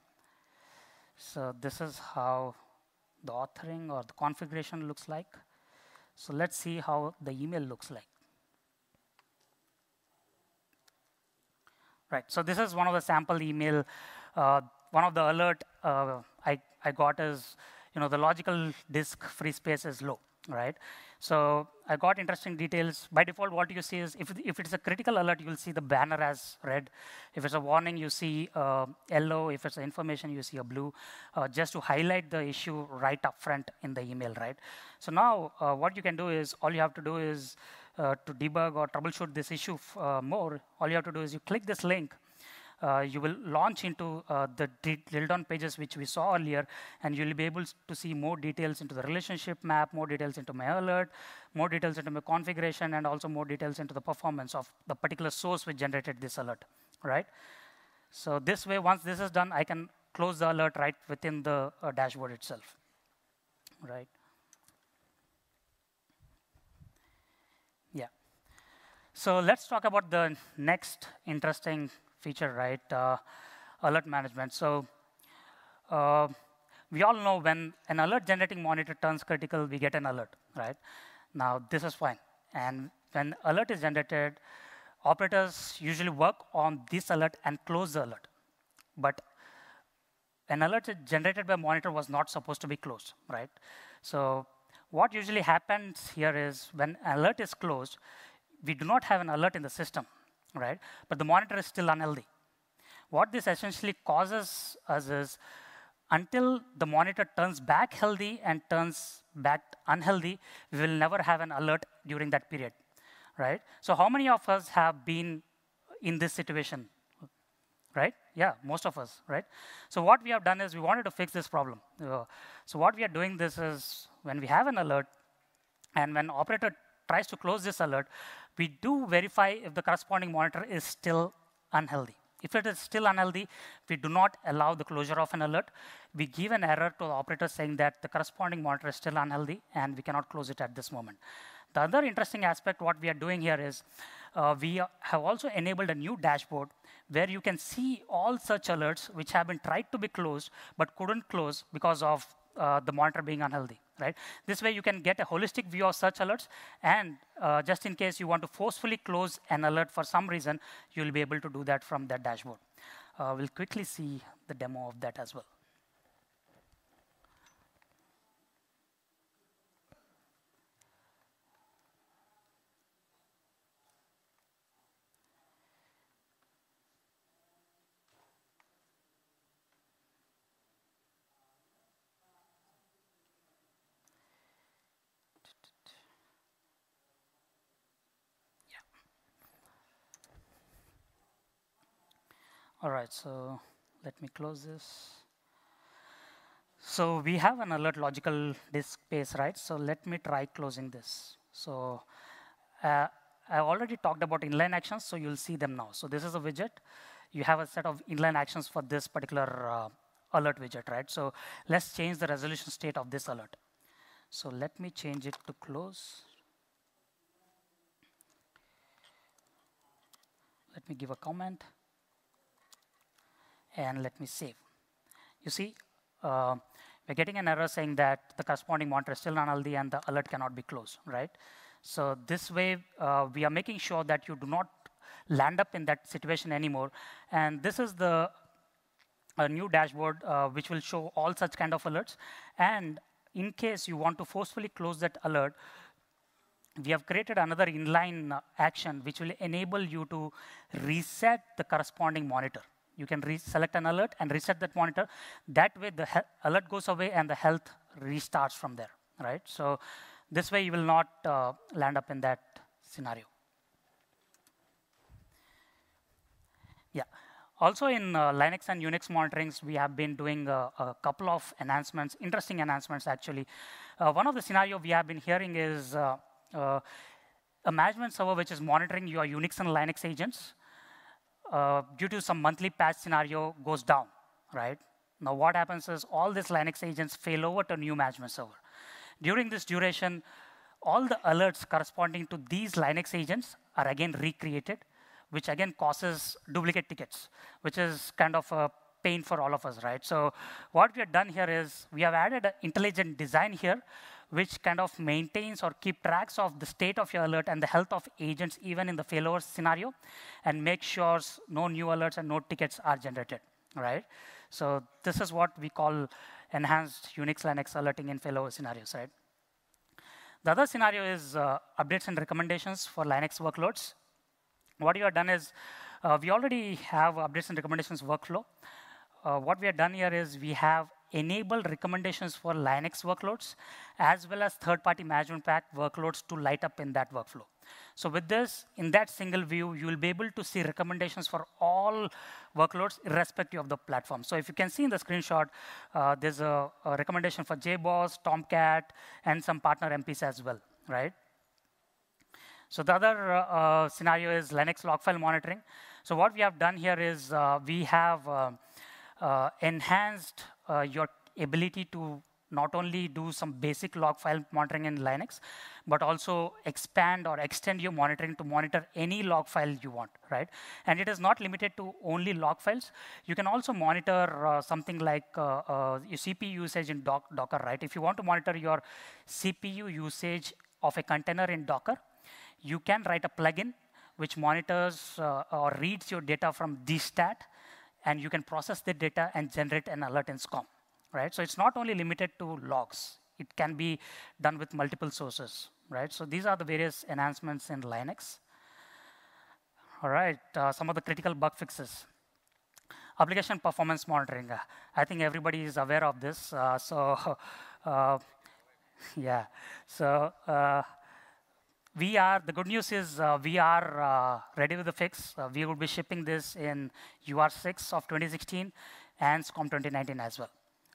So this is how the authoring or the configuration looks like. So let's see how the email looks like. Right. So this is one of the sample email. One of the alert I got is, the logical disk free space is low, right? So I got interesting details. By default, what you see is if it's a critical alert, you'll see the banner as red. If it's a warning, you see yellow. If it's information, you see a blue, just to highlight the issue right up front in the email, right? So now what you can do is, all you have to do is to debug or troubleshoot this issue more, all you have to do is you click this link. You will launch into the drill down pages which we saw earlier, and you'll be able to see more details into the relationship map, more details into my alert, more details into my configuration, and also more details into the performance of the particular source which generated this alert, right? So this way, once this is done, I can close the alert right within the dashboard itself, right? Yeah. So let's talk about the next interesting feature, right? Alert management. So we all know when an alert generating monitor turns critical, we get an alert, right? Now, this is fine. And when alert is generated, operators usually work on this alert and close the alert. But an alert generated by monitor was not supposed to be closed, right? So what usually happens here is when an alert is closed, we do not have an alert in the system, right? But the monitor is still unhealthy. What this essentially causes us is, until the monitor turns back healthy and turns back unhealthy, we will never have an alert during that period, right? So how many of us have been in this situation, right? Yeah, most of us, right? So what we have done is we wanted to fix this problem. So what we are doing this is, when we have an alert, and when operator tries to close this alert, we do verify if the corresponding monitor is still unhealthy. If it is still unhealthy, we do not allow the closure of an alert. We give an error to the operator saying that the corresponding monitor is still unhealthy, and we cannot close it at this moment. The other interesting aspect, what we are doing here is, we have also enabled a new dashboard where you can see all such alerts which have been tried to be closed but couldn't close because of the monitor being unhealthy, right? This way you can get a holistic view of such alerts, and just in case you want to forcefully close an alert for some reason, you'll be able to do that from that dashboard. We'll quickly see the demo of that as well. All right, so let me close this. So we have an alert logical disk space, right? So let me try closing this. So I already talked about inline actions, so you'll see them now. So this is a widget. You have a set of inline actions for this particular alert widget, right? So let's change the resolution state of this alert. So let me change it to close. Let me give a comment. And let me save. You see, we're getting an error saying that the corresponding monitor is still unhealthy and the alert cannot be closed, right? So this way, we are making sure that you do not land up in that situation anymore. And this is the new dashboard which will show all such kind of alerts. And in case you want to forcefully close that alert, we have created another inline action which will enable you to reset the corresponding monitor. You can select an alert and reset that monitor. That way, the alert goes away and the health restarts from there, right? So this way, you will not land up in that scenario. Yeah. Also, in Linux and Unix monitorings, we have been doing a couple of enhancements, interesting enhancements, actually. One of the scenarios we have been hearing is a management server which is monitoring your Unix and Linux agents. Due to some monthly patch scenario goes down, right? Now what happens is all these Linux agents fail over to new management server. During this duration, all the alerts corresponding to these Linux agents are again recreated, which again causes duplicate tickets, which is kind of a pain for all of us, right? So what we have done here is we have added an intelligent design here, which kind of maintains or keep tracks of the state of your alert and the health of agents even in the failover scenario, and make sure no new alerts and no tickets are generated, right? So this is what we call enhanced Unix Linux alerting in failover scenarios, right? The other scenario is updates and recommendations for Linux workloads. What you have done is we already have updates and recommendations workflow. What we have done here is we have enabled recommendations for Linux workloads as well as third-party management pack workloads to light up in that workflow. So with this, in that single view, you will be able to see recommendations for all workloads irrespective of the platform. So if you can see in the screenshot, there's a recommendation for JBoss, Tomcat, and some partner MPs as well, right? So the other scenario is Linux log file monitoring. So what we have done here is we have enhanced your ability to not only do some basic log file monitoring in Linux, but also expand or extend your monitoring to monitor any log file you want, right? And it is not limited to only log files. You can also monitor something like your CPU usage in Docker, right? If you want to monitor your CPU usage of a container in Docker, you can write a plugin which monitors or reads your data from dstat, and you can process the data and generate an alert in SCOM, right? So it's not only limited to logs. It can be done with multiple sources, right? So these are the various enhancements in Linux. All right, some of the critical bug fixes. Application performance monitoring. I think everybody is aware of this. Yeah, so the good news is we are ready with the fix. We will be shipping this in UR6 of 2016 and SCOM 2019 as well,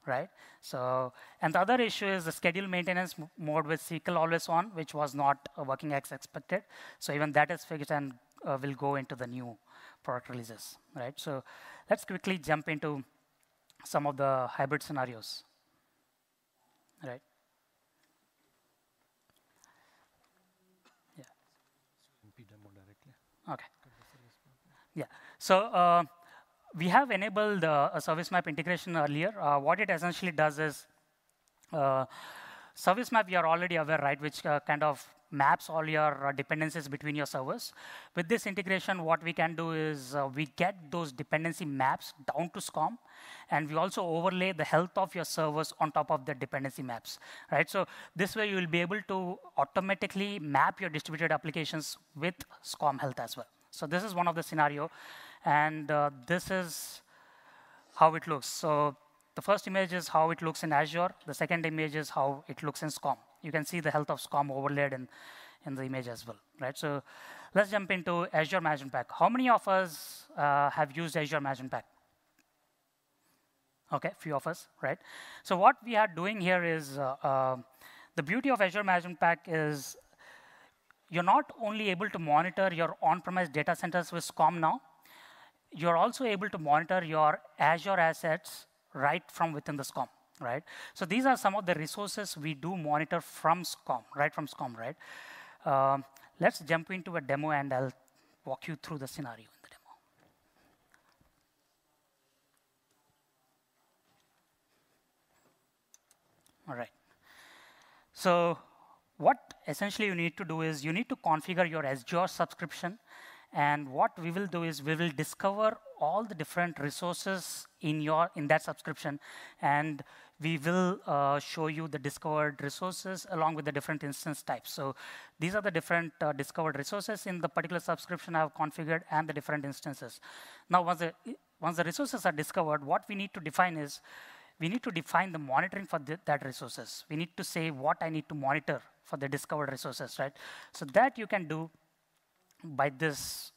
right? So, and the other issue is the schedule maintenance mode with SQL always on, which was not working as expected. So even that is fixed and will go into the new product releases, right? So let's quickly jump into some of the hybrid scenarios, right? Okay. Yeah. So we have enabled a service map integration earlier. What it essentially does is service map, you are already aware, right, which kind of maps all your dependencies between your servers. With this integration, what we can do is we get those dependency maps down to SCOM, and we also overlay the health of your servers on top of the dependency maps, right? So this way, you will be able to automatically map your distributed applications with SCOM health as well. So this is one of the scenario, and this is how it looks. So the first image is how it looks in Azure. The second image is how it looks in SCOM. You can see the health of SCOM overlaid in the image as well, right? So let's jump into Azure Management Pack. How many of us have used Azure Management Pack? Okay, few of us, right? So what we are doing here is, the beauty of Azure Management Pack is you're not only able to monitor your on-premise data centers with SCOM now, you're also able to monitor your Azure assets right from within the SCOM, right? So these are some of the resources we do monitor from SCOM, right from SCOM, right? Let's jump into a demo, and I'll walk you through the scenario in the demo. All right. So what essentially you need to do is you need to configure your Azure subscription. And what we will do is we will discover all the different resources in that subscription, and we will show you the discovered resources along with the different instance types. So these are the different discovered resources in the particular subscription I have configured and the different instances. Now, once the resources are discovered, what we need to define is we need to define the monitoring for that resources. We need to say what I need to monitor for the discovered resources, right? So that you can do by this,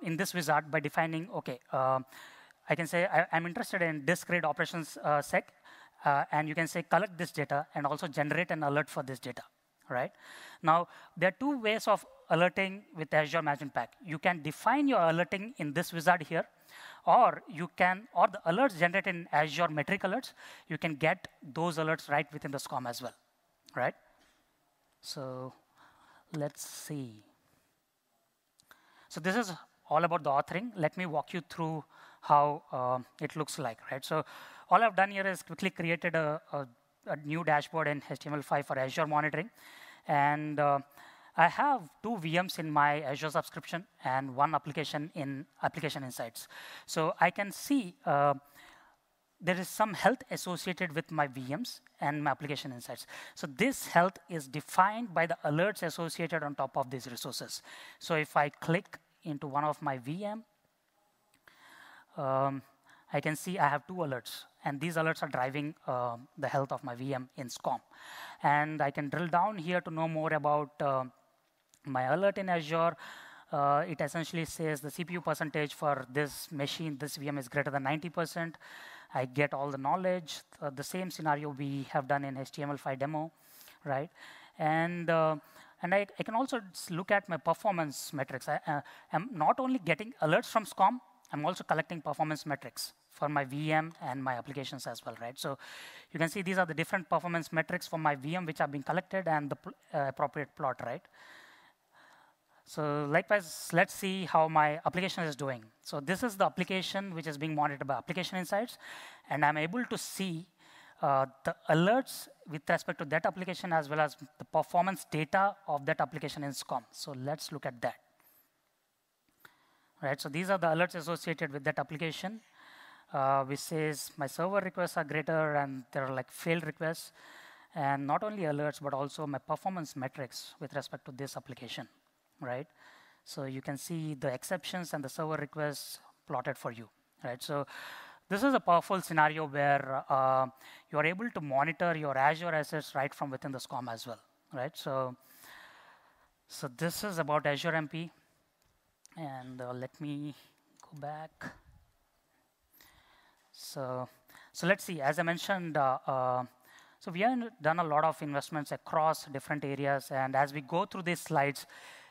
in this wizard, by defining, okay, I can say I'm interested in disk read operations sec, and you can say collect this data and also generate an alert for this data, right? Now, there are two ways of alerting with Azure Management Pack. You can define your alerting in this wizard here, or the alerts generated in Azure metric alerts, you can get those alerts right within the SCOM as well, right? So let's see. So this is all about the authoring. Let me walk you through how it looks like, right? So all I've done here is quickly created a new dashboard in HTML5 for Azure monitoring. And I have 2 VMs in my Azure subscription and 1 application in Application Insights. So I can see there is some health associated with my VMs and my Application Insights. So this health is defined by the alerts associated on top of these resources. So if I click into one of my VM, I can see I have 2 alerts. And these alerts are driving the health of my VM in SCOM. And I can drill down here to know more about my alert in Azure. It essentially says the CPU percentage for this machine, this VM is greater than 90%. I get all the knowledge, the same scenario we have done in HTML5 demo, right? And I can also look at my performance metrics. I'm not only getting alerts from SCOM, I'm also collecting performance metrics for my VM and my applications as well, right? So you can see these are the different performance metrics for my VM which are being collected and the appropriate plot, right? So likewise, let's see how my application is doing. So this is the application which is being monitored by Application Insights, and I'm able to see the alerts with respect to that application as well as the performance data of that application in SCOM. So let's look at that. Right, so these are the alerts associated with that application, which says my server requests are greater and there are like failed requests, and not only alerts, but also my performance metrics with respect to this application, right? So you can see the exceptions and the server requests plotted for you, right? So this is a powerful scenario where you're able to monitor your Azure assets right from within the SCOM as well, right? So this is about Azure MP. And let me go back. So let's see, as I mentioned, so we have done a lot of investments across different areas. And as we go through these slides,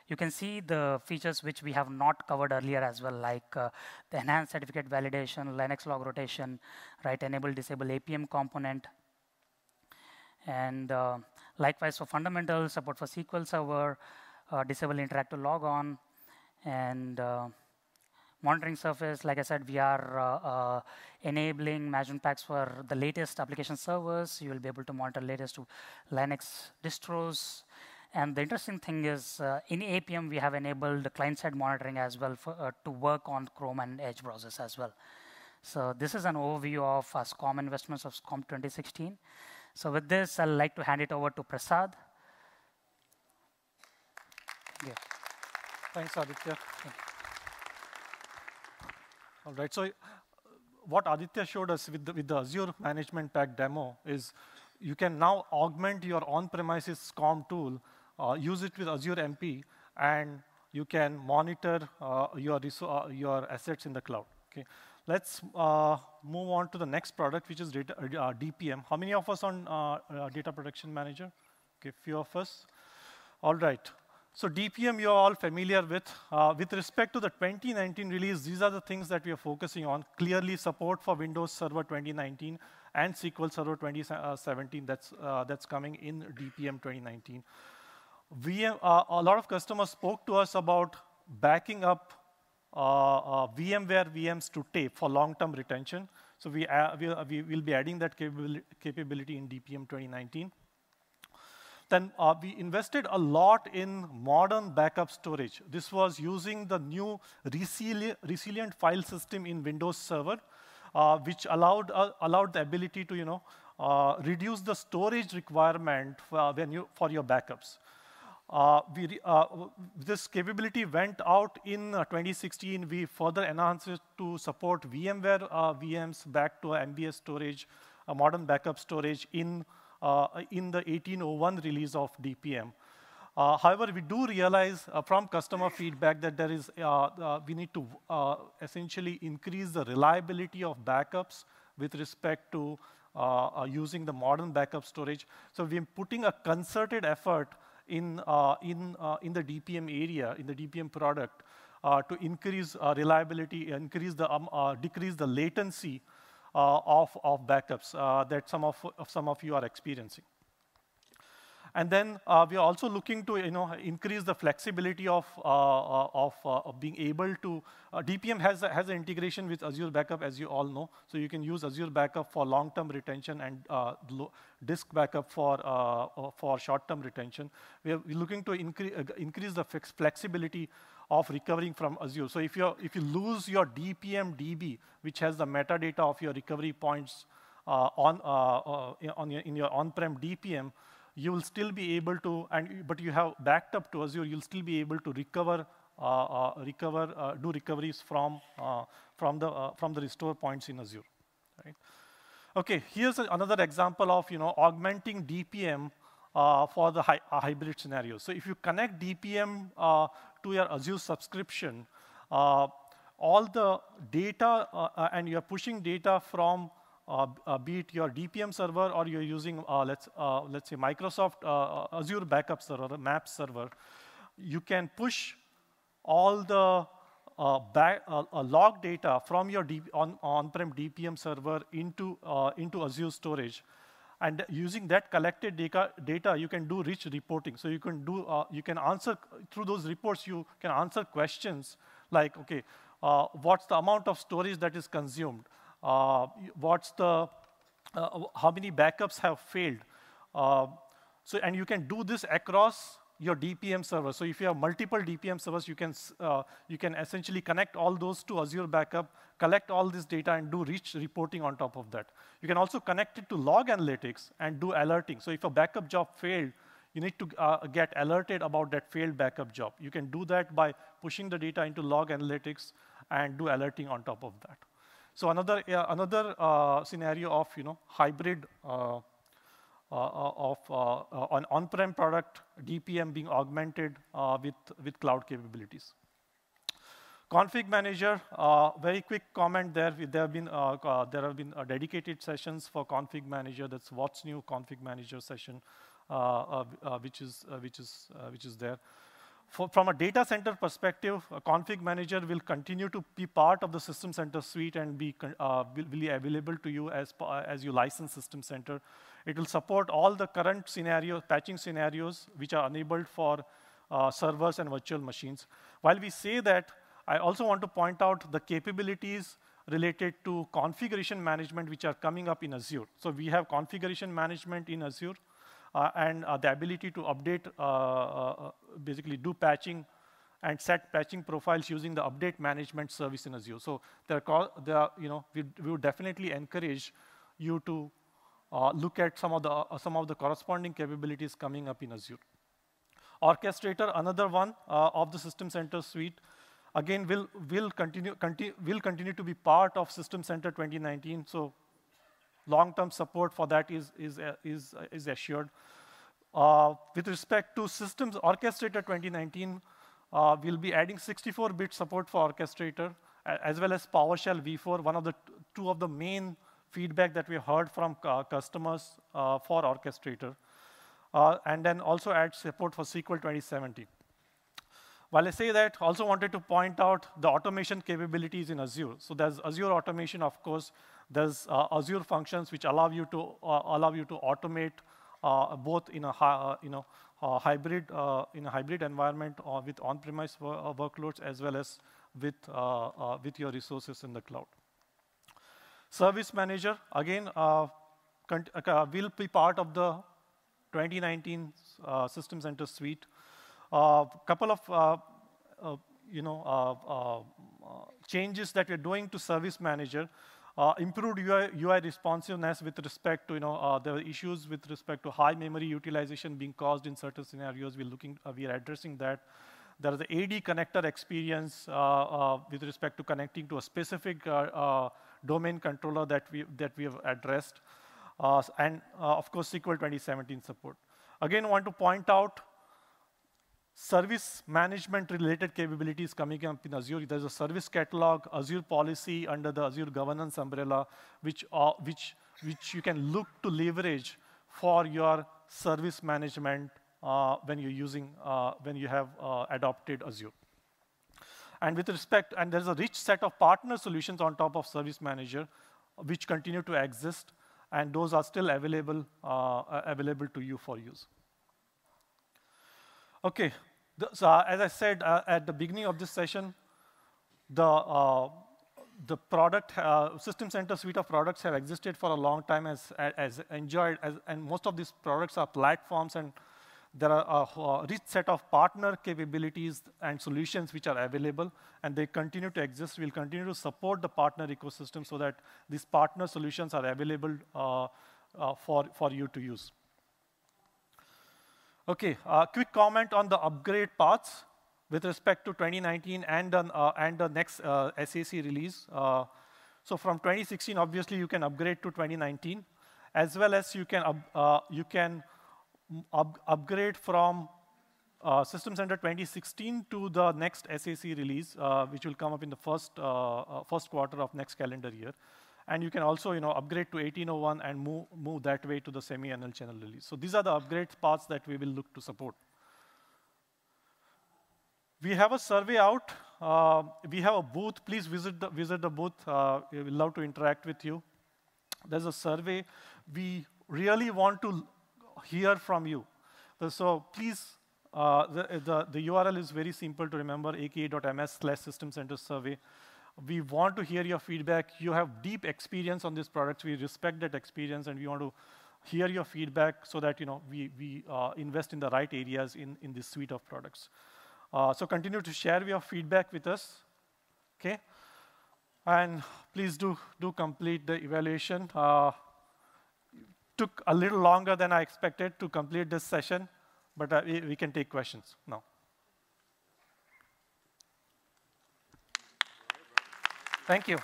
you can see the features which we have not covered earlier as well, like the enhanced certificate validation, Linux log rotation, right, enable, disable APM component. And likewise for fundamentals, support for SQL Server, disable interactive logon, and monitoring surface. Like I said, we are enabling management packs for the latest application servers. You will be able to monitor latest to Linux distros. And the interesting thing is, in APM, we have enabled client-side monitoring as well for, to work on Chrome and Edge browsers as well. So this is an overview of SCOM investments of SCOM 2016. So with this, I'd like to hand it over to Prasad. Yeah. Thanks, Aditya. All right, so what Aditya showed us with the Azure Management Pack demo is you can now augment your on-premises SCOM tool, use it with Azure MP, and you can monitor your assets in the cloud. Okay, let's move on to the next product, which is DPM. How many of us on Data Protection Manager? Okay, few of us. All right. So DPM, you're all familiar with. With respect to the 2019 release, these are the things that we are focusing on. Clearly, support for Windows Server 2019 and SQL Server 2017. That's coming in DPM 2019. A lot of customers spoke to us about backing up VMware VMs to tape for long-term retention. So we will be adding that capability in DPM 2019. Then we invested a lot in modern backup storage. This was using the new resilient file system in Windows Server, which allowed the ability to reduce the storage requirement for your backups. This capability went out in 2016. We further enhanced it to support VMware VMs back to MBS storage, modern backup storage in the 1801 release of DPM. However, we do realize from customer feedback that we need to essentially increase the reliability of backups with respect to using the modern backup storage. So we're putting a concerted effort in the DPM area, in the DPM product, to increase reliability, decrease the latency of backups that some of you are experiencing. And then we are also looking to increase the flexibility of being able to. DPM has an integration with Azure Backup, as you all know. So you can use Azure Backup for long-term retention and disk backup for short-term retention. We're looking to increase the flexibility of recovering from Azure. So if you lose your DPM DB, which has the metadata of your recovery points in your on-prem DPM, you will still be able to, but you have backed up to Azure, you'll still be able to do recoveries from the restore points in Azure. Right? Okay, here's another example of augmenting DPM for the hybrid scenario. So if you connect DPM to your Azure subscription, all the data and you're pushing data from be it your DPM server or you're using, let's say, Microsoft Azure Backup Server, MAP server, you can push all the log data from your on-prem DPM server into Azure storage. And using that collected data, you can do rich reporting. So you can answer, through those reports, you can answer questions like, okay, what's the amount of storage that is consumed? How many backups have failed? And you can do this across your DPM server. So if you have multiple DPM servers, you can essentially connect all those to Azure Backup, collect all this data, and do rich reporting on top of that. You can also connect it to log analytics and do alerting. So if a backup job failed, you need to get alerted about that failed backup job. You can do that by pushing the data into log analytics and do alerting on top of that. So another scenario of hybrid of an on-prem product DPM being augmented with cloud capabilities. Config Manager, very quick comment there. There have been dedicated sessions for Config Manager. That's what's new Config Manager session, which is there. From a data center perspective, Config Manager will continue to be part of the System Center suite and will be available to you as you license System Center. It will support all the current patching scenarios which are enabled for servers and virtual machines. While we say that, I also want to point out the capabilities related to configuration management which are coming up in Azure. So we have configuration management in Azure. And the ability to update, basically do patching and set patching profiles using the update management service in Azure. So we would definitely encourage you to look at some of the corresponding capabilities coming up in Azure. Orchestrator, another one of the System Center suite, again will continue to be part of System Center 2019. So long-term support for that is assured. With respect to Systems Orchestrator 2019, we'll be adding 64-bit support for Orchestrator, as well as PowerShell v4, one of the two of the main feedback that we heard from customers for Orchestrator. And then also add support for SQL 2070. While I say that, also wanted to point out the automation capabilities in Azure. So there's Azure automation, of course. There's Azure functions which allow you to automate both in a hybrid environment or with on-premise workloads, as well as with your resources in the cloud. Service Manager, again, will be part of the 2019 System Center suite. Couple of changes that we're doing to Service Manager. Improved UI responsiveness with respect to there are issues with respect to high memory utilization being caused in certain scenarios. We are addressing that. There is the AD connector experience with respect to connecting to a specific domain controller that we have addressed, and of course SQL 2017 support. Again, I want to point out service management related capabilities coming up in Azure. There's a service catalog, Azure policy under the Azure governance umbrella, which you can look to leverage for your service management when you have adopted Azure. And with respect, and there's a rich set of partner solutions on top of Service Manager, which continue to exist, and those are still available to you for use. Okay, so as I said at the beginning of this session, the product System Center suite of products have existed for a long time, and most of these products are platforms, and there are a rich set of partner capabilities and solutions which are available, and they continue to exist. We'll continue to support the partner ecosystem so that these partner solutions are available for you to use. Okay, quick comment on the upgrade paths with respect to 2019 and the next SAC release. So from 2016, obviously, you can upgrade to 2019, as well as you can upgrade from System Center 2016 to the next SAC release, which will come up in the first quarter of next calendar year. And you can also upgrade to 1801 and move that way to the semi-annual channel release. So these are the upgrade paths that we will look to support. We have a survey out. We have a booth. Please visit the booth. We will love to interact with you. There's a survey. We really want to hear from you. So please, the URL is very simple to remember, aka.ms/systemcentersurvey. We want to hear your feedback. You have deep experience on these products. We respect that experience, and we want to hear your feedback so that we invest in the right areas in this suite of products. So continue to share your feedback with us. Okay, and please do complete the evaluation. Took a little longer than I expected to complete this session, but we can take questions now. Thank you.